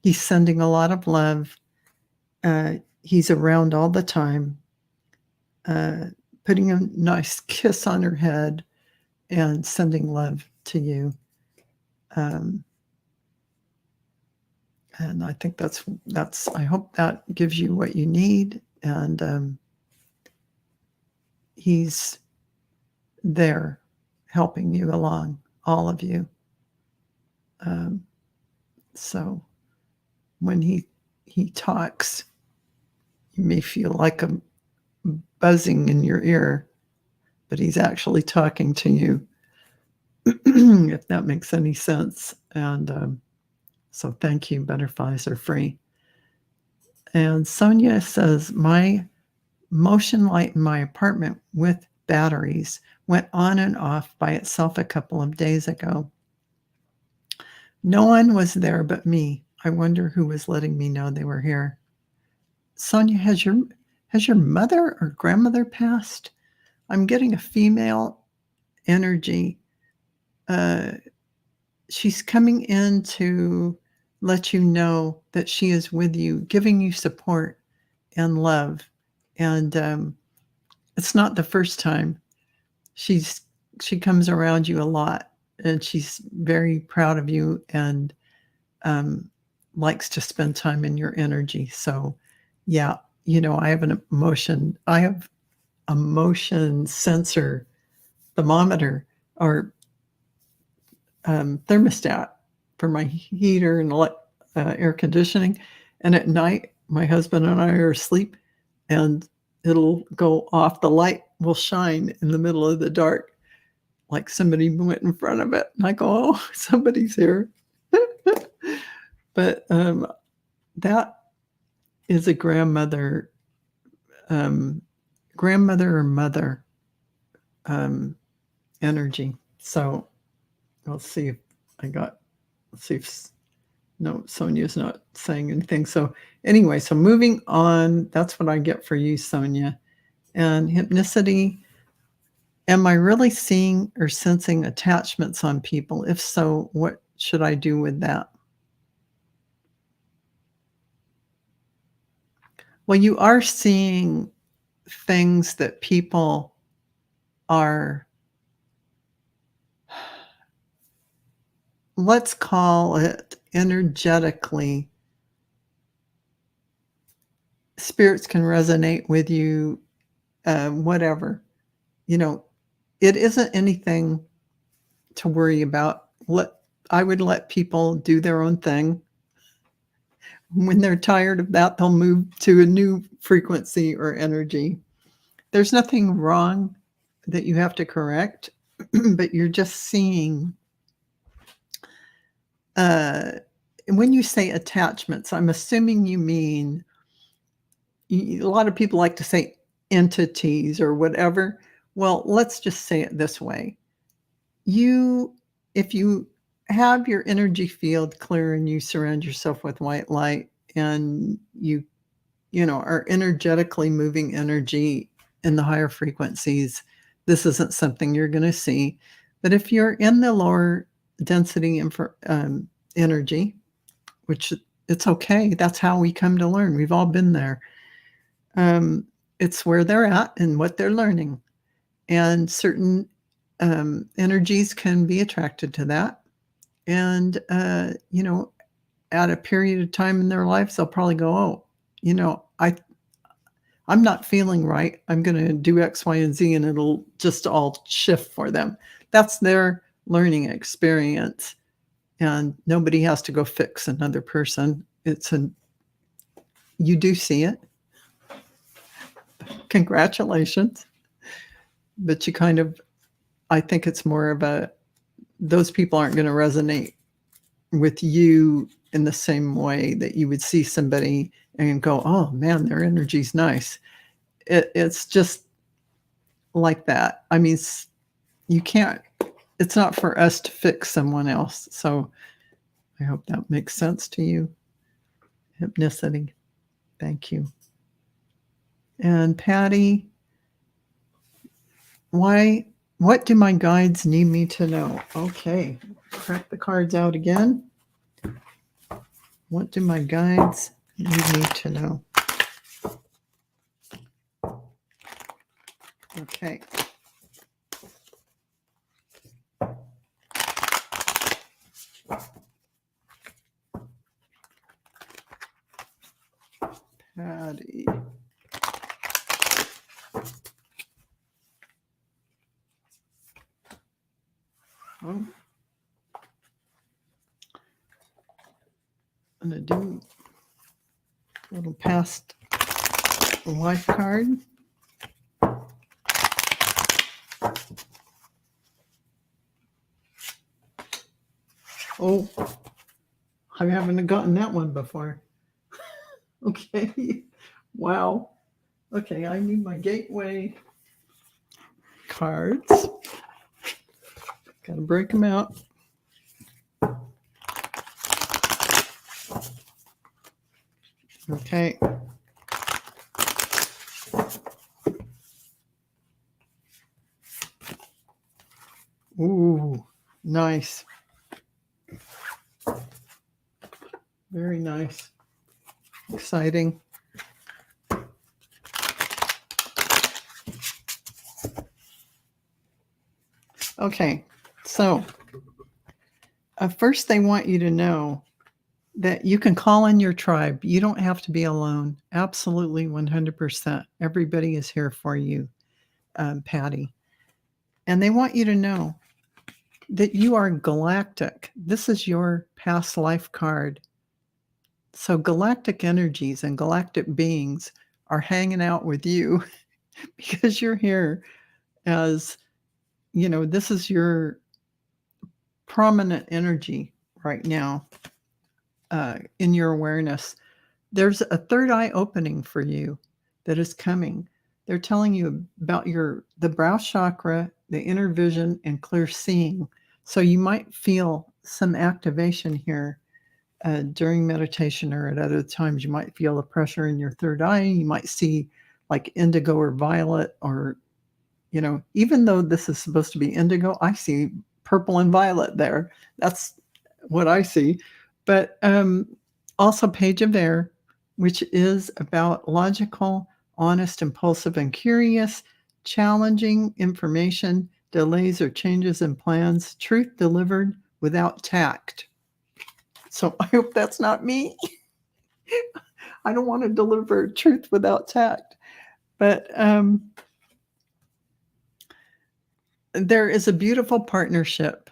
He's sending a lot of love. He's around all the time, putting a nice kiss on her head and sending love to you. And I think that's, I hope that gives you what you need. And he's there helping you along, all of you. So when he talks, you may feel like a buzzing in your ear, but he's actually talking to you, if that makes any sense. And so thank you. Butterflies are free. And Sonia says, my motion light in my apartment with batteries went on and off by itself a couple of days ago. No one was there but me. I wonder who was letting me know they were here. Sonia, has your mother or grandmother passed? I'm getting a female energy. She's coming in to let you know that she is with you, giving you support and love. And it's not the first time. She comes around you a lot, and she's very proud of you and likes to spend time in your energy. So yeah, I have a motion sensor thermometer or thermostat for my heater and air conditioning. And at night, my husband and I are asleep, and it'll go off. The light will shine in the middle of the dark, like somebody went in front of it. And I go, oh, somebody's here. But that is a grandmother or mother energy. So I'll see if no, Sonia's not saying anything. So anyway, so moving on, that's what I get for you, Sonia. And hypnicity, am I really seeing or sensing attachments on people? If so, what should I do with that? Well, you are seeing things that people are, let's call it energetically, spirits can resonate with you, whatever. It isn't anything to worry about. I would let people do their own thing. When they're tired of that, they'll move to a new frequency or energy. There's nothing wrong that you have to correct, but you're just seeing. When you say attachments, I'm assuming you mean, a lot of people like to say entities or whatever. Well, let's just say it this way. If you have your energy field clear and you surround yourself with white light and you are energetically moving energy in the higher frequencies, this isn't something you're going to see. But if you're in the lower density energy, which it's okay, that's how we come to learn. We've all been there. It's where they're at and what they're learning. And certain energies can be attracted to that. And, at a period of time in their lives, they'll probably go, oh, I'm not feeling right. I'm going to do X, Y, and Z, and it'll just all shift for them. That's their learning experience. And nobody has to go fix another person. You do see it. Congratulations. But I think it's more of those people aren't going to resonate with you in the same way that you would see somebody and go, oh man, their energy's nice. It's just like that. I mean, it's not for us to fix someone else. So I hope that makes sense to you. Hypnicity. Thank you. And Patty, what do my guides need me to know? Okay, crack the cards out again. What do my guides need me to know? Okay. Patty. Oh. I'm going to do a little past life card. Oh, I haven't gotten that one before. Okay. Wow. Okay, I need my gateway cards. Got to break them out. Okay. Ooh, nice. Very nice. Exciting. Okay, so first they want you to know that you can call in your tribe. You don't have to be alone. Absolutely 100%. Everybody is here for you, Patty. And they want you to know that you are galactic. This is your past life card. So galactic energies and galactic beings are hanging out with you because you're here as, this is your prominent energy right now in your awareness. There's a third eye opening for you that is coming. They're telling you about the brow chakra, the inner vision, and clear seeing. So you might feel some activation here during meditation, or at other times you might feel the pressure in your third eye. You might see like indigo or violet, or, even though this is supposed to be indigo, I see purple and violet there. That's what I see. But also Page of Air, which is about logical, honest, impulsive, and curious, challenging information, delays or changes in plans, truth delivered without tact. So I hope that's not me. I don't want to deliver truth without tact. But there is a beautiful partnership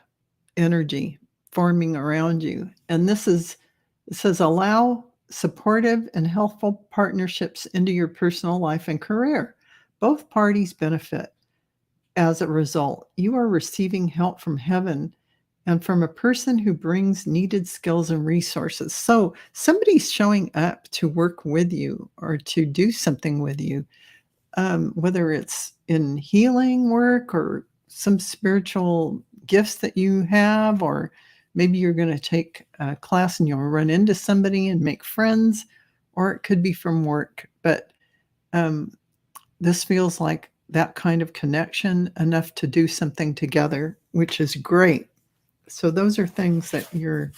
energy forming around you. And it says, allow supportive and helpful partnerships into your personal life and career. Both parties benefit as a result. You are receiving help from heaven and from a person who brings needed skills and resources. So somebody's showing up to work with you or to do something with you, whether it's in healing work or some spiritual gifts that you have, or maybe you're going to take a class and you'll run into somebody and make friends, or it could be from work. But this feels like that kind of connection enough to do something together, which is great. So those are things that your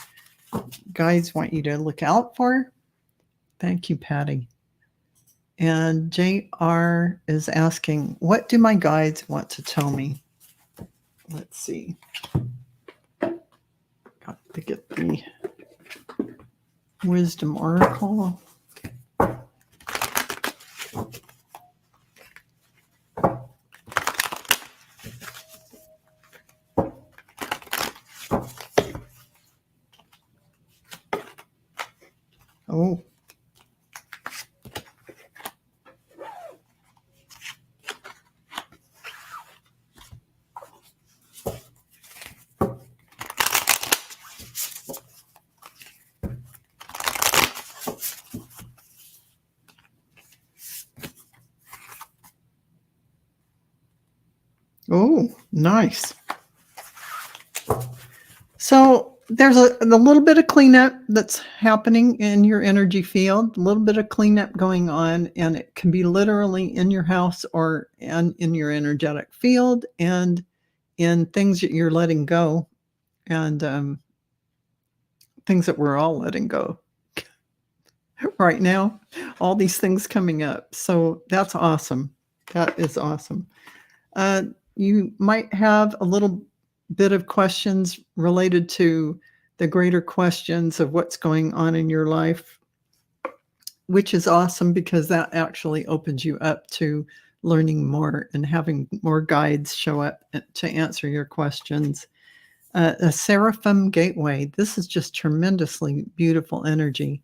guides want you to look out for. Thank you, Patty. And JR is asking, what do my guides want to tell me? Let's see. Got to get the Wisdom Oracle. Oh. Oh, nice. So there's a little bit of cleanup that's happening in your energy field, a little bit of cleanup going on, and it can be literally in your house or in your energetic field and in things that you're letting go and things that we're all letting go right now, all these things coming up. So that's awesome. That is awesome. You might have a little bit of questions related to the greater questions of what's going on in your life, which is awesome because that actually opens you up to learning more and having more guides show up to answer your questions. A Seraphim Gateway. This is just tremendously beautiful energy.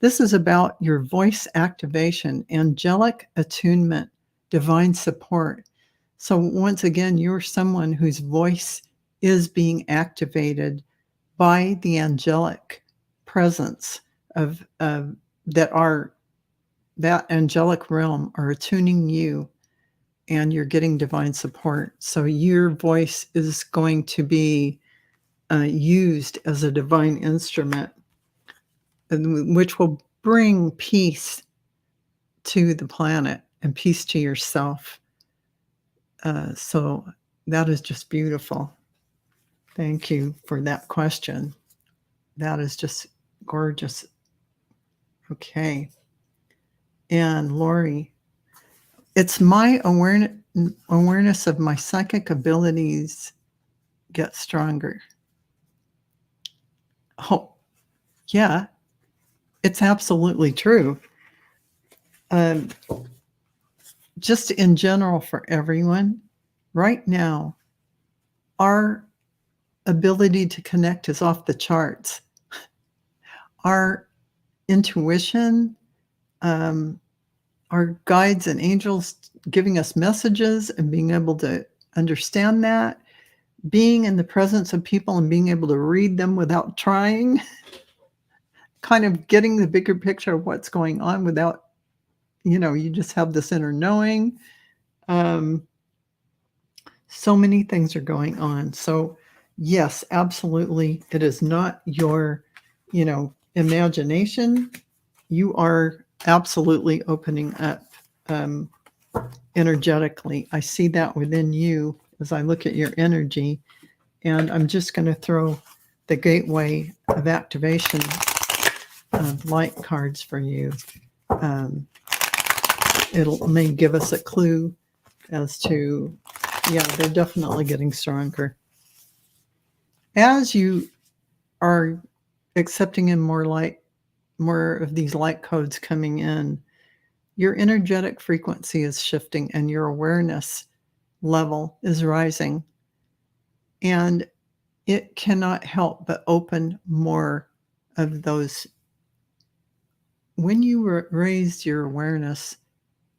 This is about your voice activation, angelic attunement, divine support. So once again, you're someone whose voice is being activated by the angelic presence of that angelic realm are attuning you, and you're getting divine support. So your voice is going to be used as a divine instrument, which will bring peace to the planet and peace to yourself. So that is just beautiful. Thank you for that question. That is just gorgeous. Okay. And Lori, it's my awareness of my psychic abilities get stronger. Oh, yeah, it's absolutely true. Just in general for everyone, right now, our ability to connect is off the charts. Our intuition, our guides and angels giving us messages and being able to understand that, being in the presence of people and being able to read them without trying, kind of getting the bigger picture of what's going on without, you just have this inner knowing. So many things are going on. So yes, absolutely. It is not your, imagination. You are absolutely opening up energetically. I see that within you as I look at your energy. And I'm just going to throw the gateway of activation light cards for you. It may give us a clue as to, they're definitely getting stronger. As you are accepting in more light, more of these light codes coming in, your energetic frequency is shifting and your awareness level is rising. And it cannot help but open more of those. When you raise your awareness,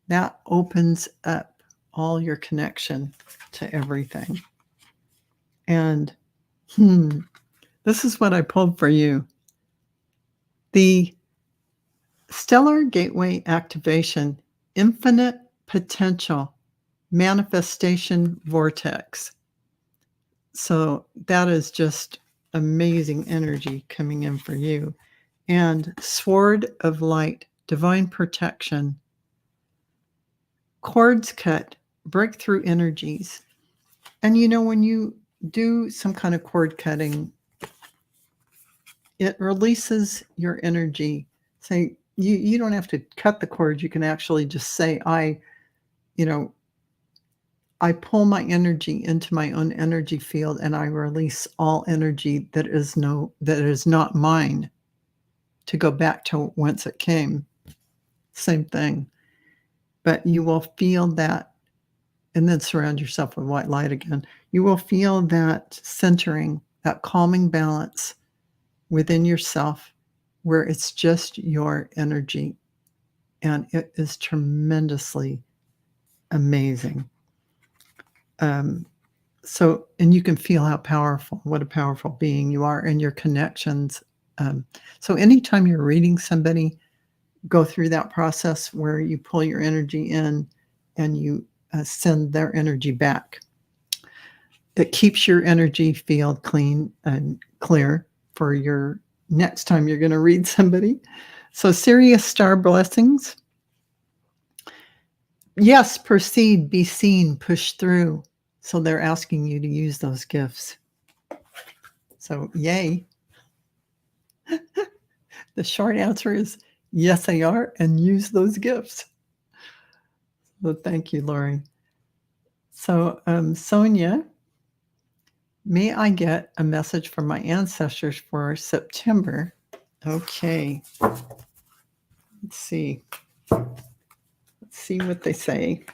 that opens up all your connection to everything. And this is what I pulled for you. The Stellar Gateway Activation, Infinite Potential Manifestation Vortex. So that is just amazing energy coming in for you. And Sword of Light divine protection, cords cut, breakthrough energies. And when you do some kind of cord cutting, it releases your energy. Say, you don't have to cut the cord. You can actually just say, I pull my energy into my own energy field, and I release all energy that is not mine, to go back to whence it came. Same thing. But you will feel that, and then surround yourself with white light again. You will feel that centering, that calming balance within yourself, where it's just your energy. And it is tremendously amazing. And you can feel what a powerful being you are, and your connections. So anytime you're reading somebody, go through that process where you pull your energy in and you send their energy back. It keeps your energy field clean and clear for your next time you're going to read somebody. So Sirius star blessings. Yes, proceed, be seen, push through. So they're asking you to use those gifts. So yay. The short answer is yes, they are, and use those gifts. So thank you, Lori. So Sonia, may I get a message from my ancestors for September? Okay. Let's see what they say.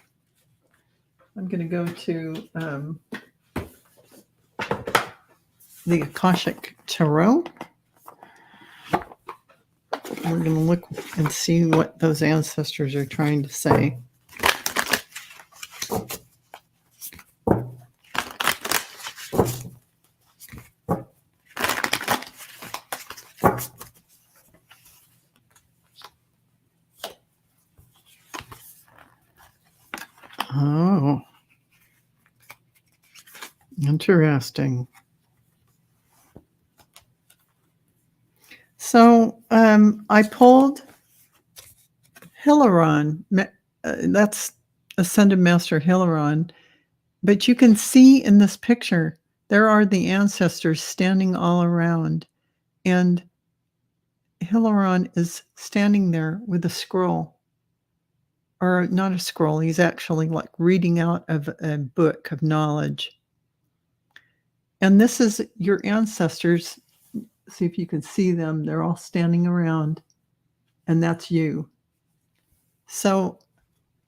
I'm going to go to the Akashic Tarot. We're going to look and see what those ancestors are trying to say. Oh, interesting. So I pulled Hilaron. That's Ascended Master Hilaron. But you can see in this picture, there are the ancestors standing all around. And Hilaron is standing there with a scroll. Or not a scroll, he's actually like reading out of a book of knowledge. And this is your ancestors. See if you can see them. They're all standing around, and that's you. So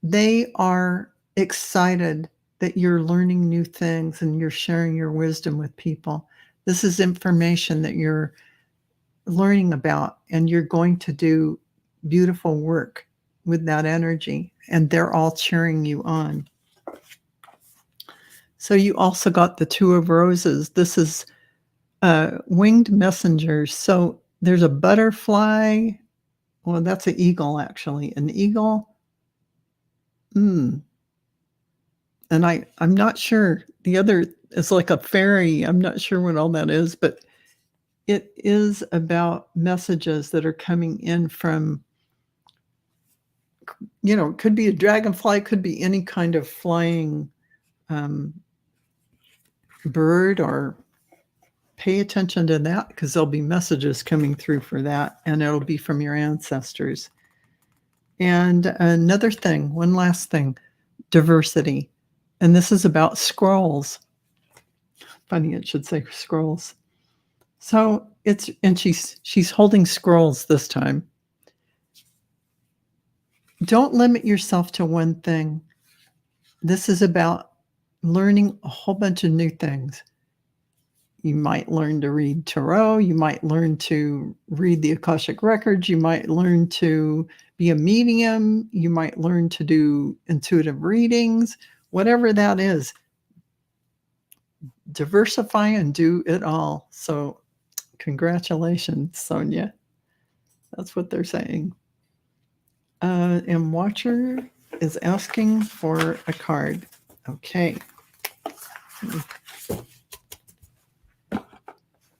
they are excited that you're learning new things and you're sharing your wisdom with people. This is information that you're learning about, and you're going to do beautiful work with that energy, and they're all cheering you on. So you also got the Two of Roses. This is winged messengers. So there's a butterfly. Well, that's an eagle, actually. An eagle. And I'm not sure. The other is like a fairy. I'm not sure what all that is, but it is about messages that are coming in from, it could be a dragonfly, could be any kind of flying bird, or pay attention to that, because there'll be messages coming through for that, and it'll be from your ancestors. And another thing, one last thing, diversity. And this is about scrolls. Funny, it should say scrolls. So she's holding scrolls this time. Don't limit yourself to one thing. This is about learning a whole bunch of new things. You might learn to read tarot. You might learn to read the Akashic Records. You might learn to be a medium. You might learn to do intuitive readings. Whatever that is, diversify and do it all. So congratulations, Sonia. That's what they're saying. And Watcher is asking for a card. Okay.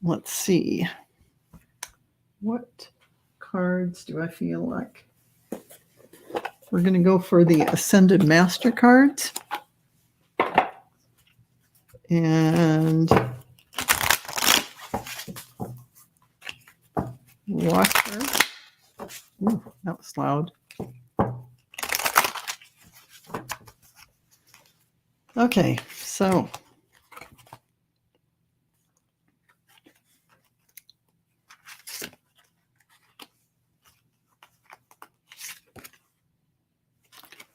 Let's see. What cards do I feel like we're going to go for the Ascended Master cards. And Watcher. Ooh, that was loud. Okay, so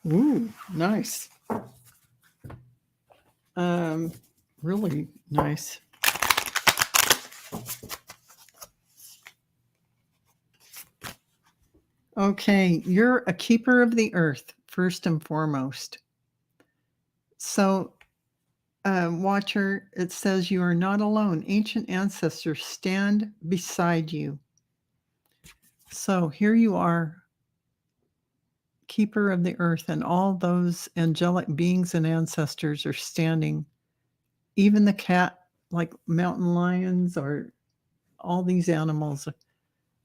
ooh, nice. Really nice. Okay, you're a keeper of the earth, first and foremost. So, Watcher, it says you are not alone. Ancient ancestors stand beside you. So here you are, keeper of the earth, and all those angelic beings and ancestors are standing. Even the cat, like mountain lions or all these animals,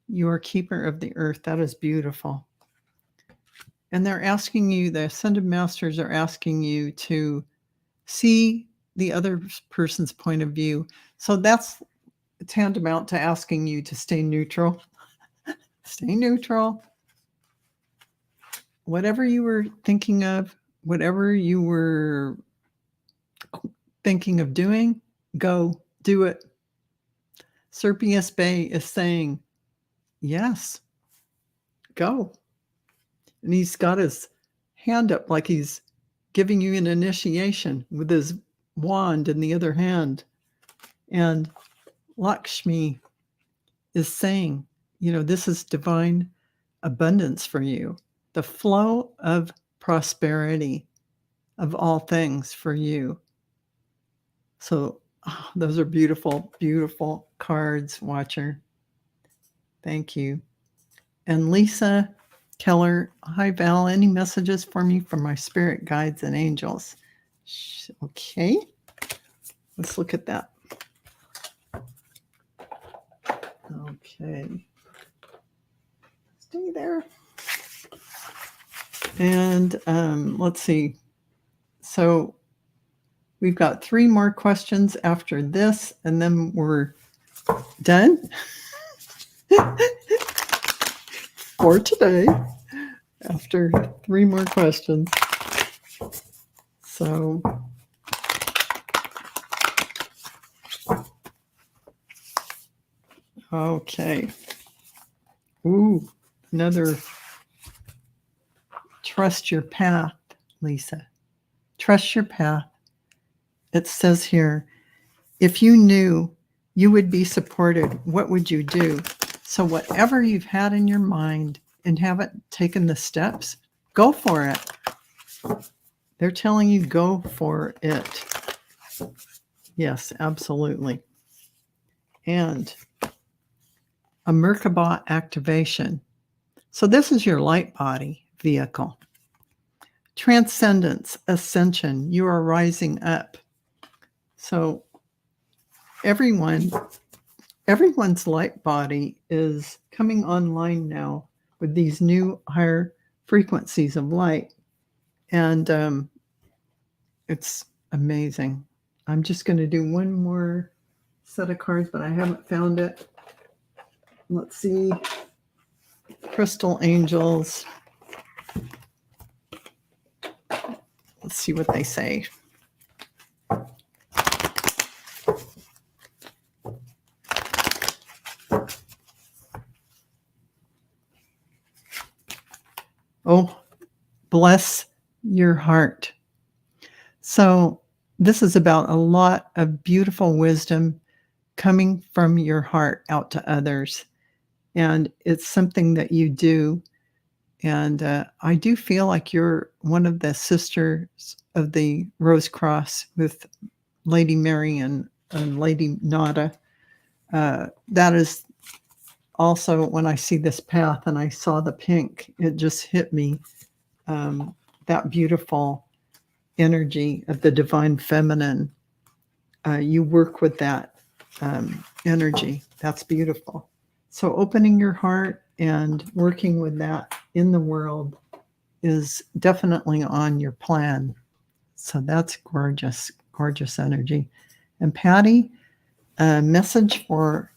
you are keeper of the earth. That is beautiful. And they're asking you, the Ascended Masters are asking you to see the other person's point of view. So that's tantamount to asking you to stay neutral. Stay neutral. Whatever you were thinking of, whatever you were thinking of doing, go do it. Serpius Bay is saying, yes, go. And he's got his hand up like he's giving you an initiation with his wand in the other hand. And Lakshmi is saying, you know, this is divine abundance for you. The flow of prosperity of all things for you. So those are beautiful, beautiful cards, Watcher. Thank you. And Lisa Keller, hi Val, any messages for me from my spirit guides and angels? Okay, let's look at that. Okay, stay there. And let's see. So we've got 3 more questions after this, and then we're done for today after 3 more questions. So okay. Ooh, another trust your path, Lisa. Trust your path. It says here, if you knew you would be supported, what would you do? So whatever you've had in your mind and haven't taken the steps, go for it. They're telling you go for it. Yes, absolutely. And a Merkaba activation. So this is your light body vehicle. Transcendence, ascension, you are rising up. So everyone's light body is coming online now with these new higher frequencies of light. And it's amazing. I'm just going to do one more set of cards, but I haven't found it. Let's see. Crystal Angels. Let's see what they say. Oh, bless your heart. So this is about a lot of beautiful wisdom coming from your heart out to others. And it's something that you do. And I do feel like you're one of the sisters of the Rose Cross with Lady Mary and Lady Nada. That is also, when I see this path and I saw the pink, it just hit me, that beautiful energy of the divine feminine. You work with that energy. That's beautiful. So opening your heart and working with that in the world is definitely on your plan. So that's gorgeous, gorgeous energy. And Patty, a message for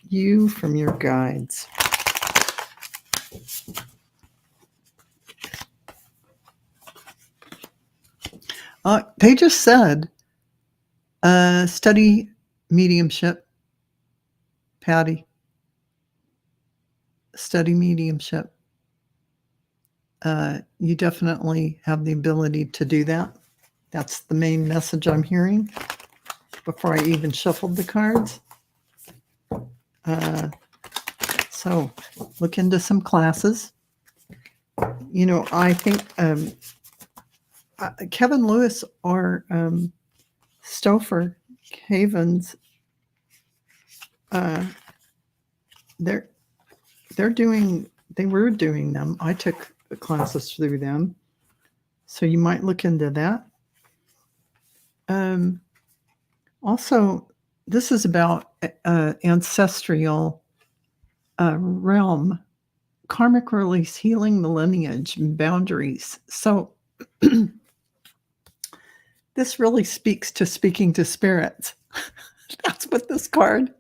you from your guides. They just said study mediumship. Patty, study mediumship. You definitely have the ability to do that. That's the main message I'm hearing before I even shuffled the cards. So look into some classes. You know, I think Kevin Lewis or Stouffer Havens, they were doing them. I took classes through them, so you might look into that. Also, this is about ancestral realm, karmic release, healing the lineage and boundaries. So this really speaks to speaking to spirits. That's what this card,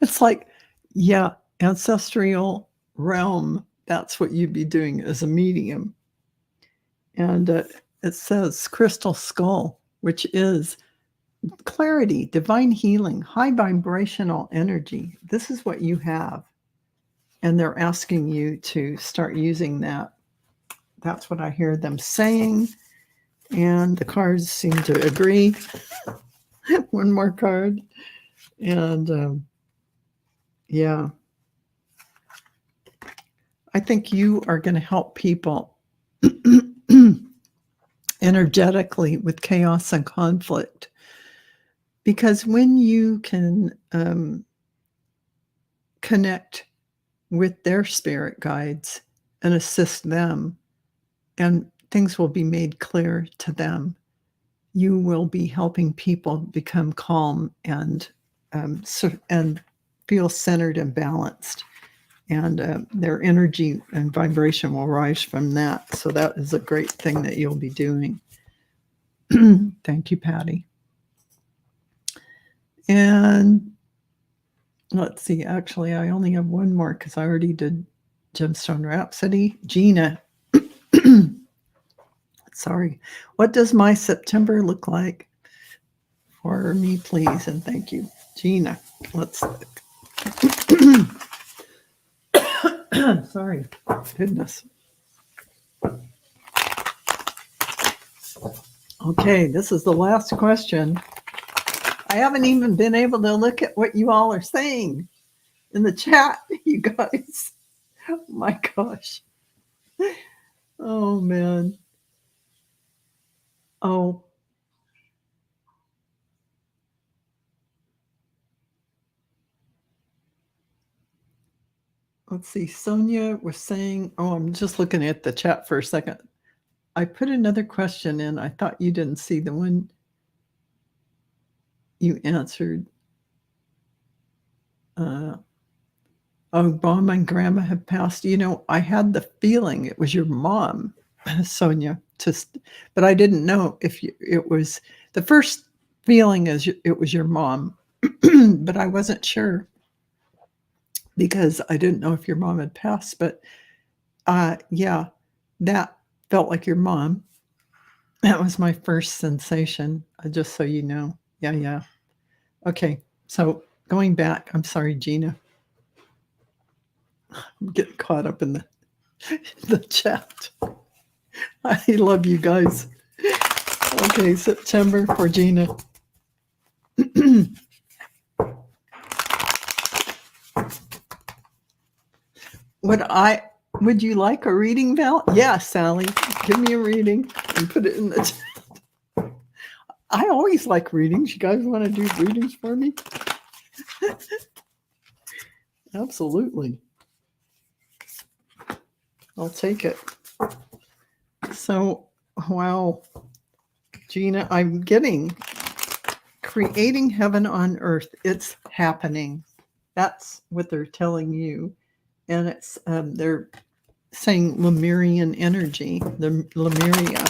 it's like, yeah, ancestral realm. That's what you'd be doing as a medium. And it says crystal skull, which is clarity, divine healing, high vibrational energy. This is what you have. And they're asking you to start using that. That's what I hear them saying. And the cards seem to agree. One more card. And yeah. I think you are going to help people energetically with chaos and conflict. Because when you can connect with their spirit guides and assist them, and things will be made clear to them, you will be helping people become calm and feel centered and balanced. And their energy and vibration will rise from that. So that is a great thing that you'll be doing. Thank you, Patty. And let's see, actually, I only have one more because I already did Gemstone Rhapsody. Gina, sorry. What does my September look like for me, please? And thank you. Gina, let's look. Sorry, goodness. Okay, this is the last question. I haven't even been able to look at what you all are saying in the chat, you guys. Oh my gosh. Oh man. Oh. Let's see. Sonia was saying, oh, I'm just looking at the chat for a second. I put another question in. I thought you didn't see the one you answered. Oh, Mom and Grandma have passed. You know, I had the feeling it was your mom, Sonia. But I didn't know if it was the first feeling is it was your mom, but I wasn't sure because I didn't know if your mom had passed. But yeah, that felt like your mom. That was my first sensation, just so you know. Yeah. Okay, so going back, I'm sorry, Gina. I'm getting caught up in the chat. I love you guys. Okay, September for Gina. Would you like a reading, Val? Yeah, Sally, give me a reading and put it in the chat. I always like readings. You guys want to do readings for me? Absolutely. I'll take it. So, wow, Gina, I'm getting creating heaven on earth. It's happening. That's what they're telling you. And it's they're saying Lemurian energy, the Lemuria,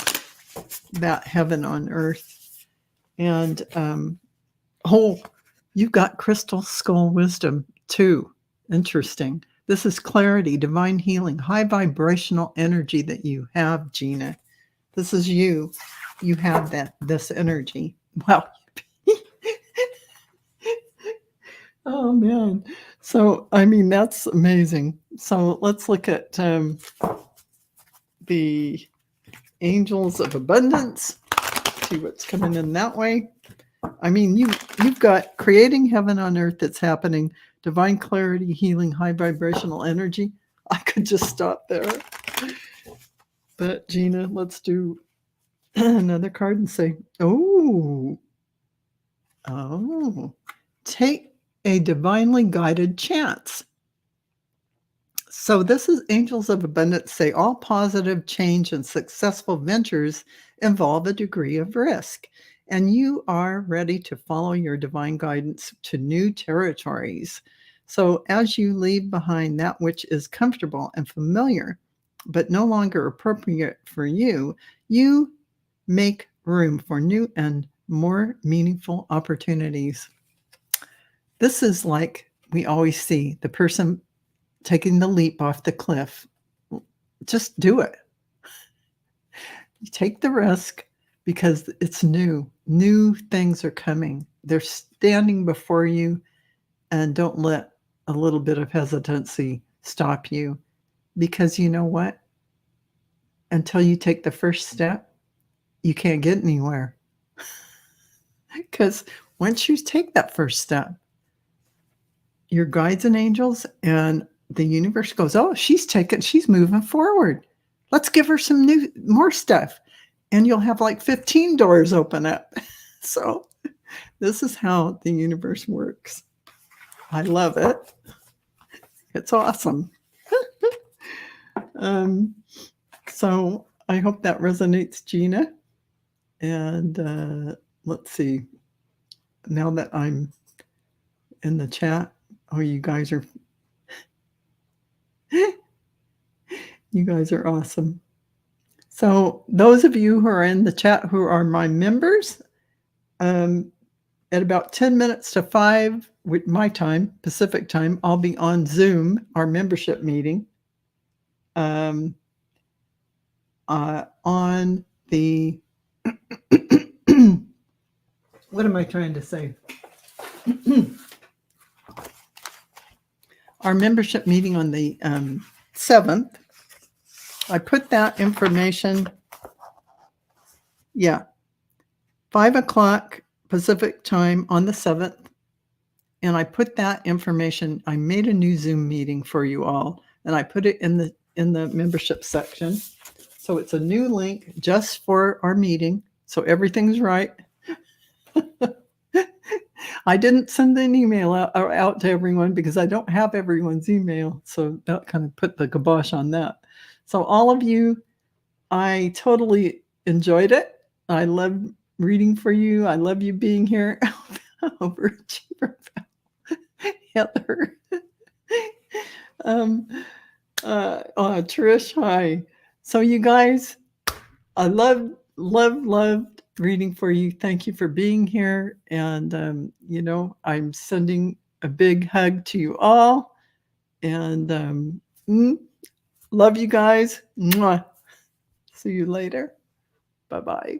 that heaven on earth. And you've got crystal skull wisdom too. Interesting. This is clarity, divine healing, high vibrational energy that you have, Gina. This is you. You have this energy. Wow. Oh man. So I mean that's amazing. So let's look at the angels of abundance. See what's coming in that way. I mean, you've got creating heaven on earth that's happening, divine clarity, healing, high vibrational energy. I could just stop there. But Gina, let's do another card and say, oh, take a divinely guided chance. So this is Angels of Abundance say all positive change and successful ventures involve a degree of risk, and you are ready to follow your divine guidance to new territories. So as you leave behind that which is comfortable and familiar, but no longer appropriate for you, you make room for new and more meaningful opportunities. This is like we always see the person taking the leap off the cliff. Just do it. You take the risk because it's new. New things are coming. They're standing before you, and don't let a little bit of hesitancy stop you, because you know what? Until you take the first step, you can't get anywhere. Because once you take that first step, your guides and angels and the universe goes, oh, she's moving forward. Let's give her some more stuff. And you'll have like 15 doors open up. So this is how the universe works. I love it. It's awesome. So I hope that resonates, Gina. And let's see. Now that I'm in the chat, oh, you guys are awesome. So those of you who are in the chat who are my members, at about 10 minutes to 5 with my time, Pacific time, I'll be on Zoom, our membership meeting, on the what am I trying to say? Our membership meeting on the 7th. I put that information, 5 o'clock Pacific time on the 7th. And I put that information, I made a new Zoom meeting for you all, and I put it in the membership section. So it's a new link just for our meeting. So everything's right. I didn't send an email out to everyone because I don't have everyone's email. So that kind of put the kibosh on that. So all of you, I totally enjoyed it. I love reading for you. I love you being here. Overachiever Heather. Trish, hi. So you guys, I loved reading for you. Thank you for being here. And, I'm sending a big hug to you all. And love you guys. Mwah. See you later. Bye-bye.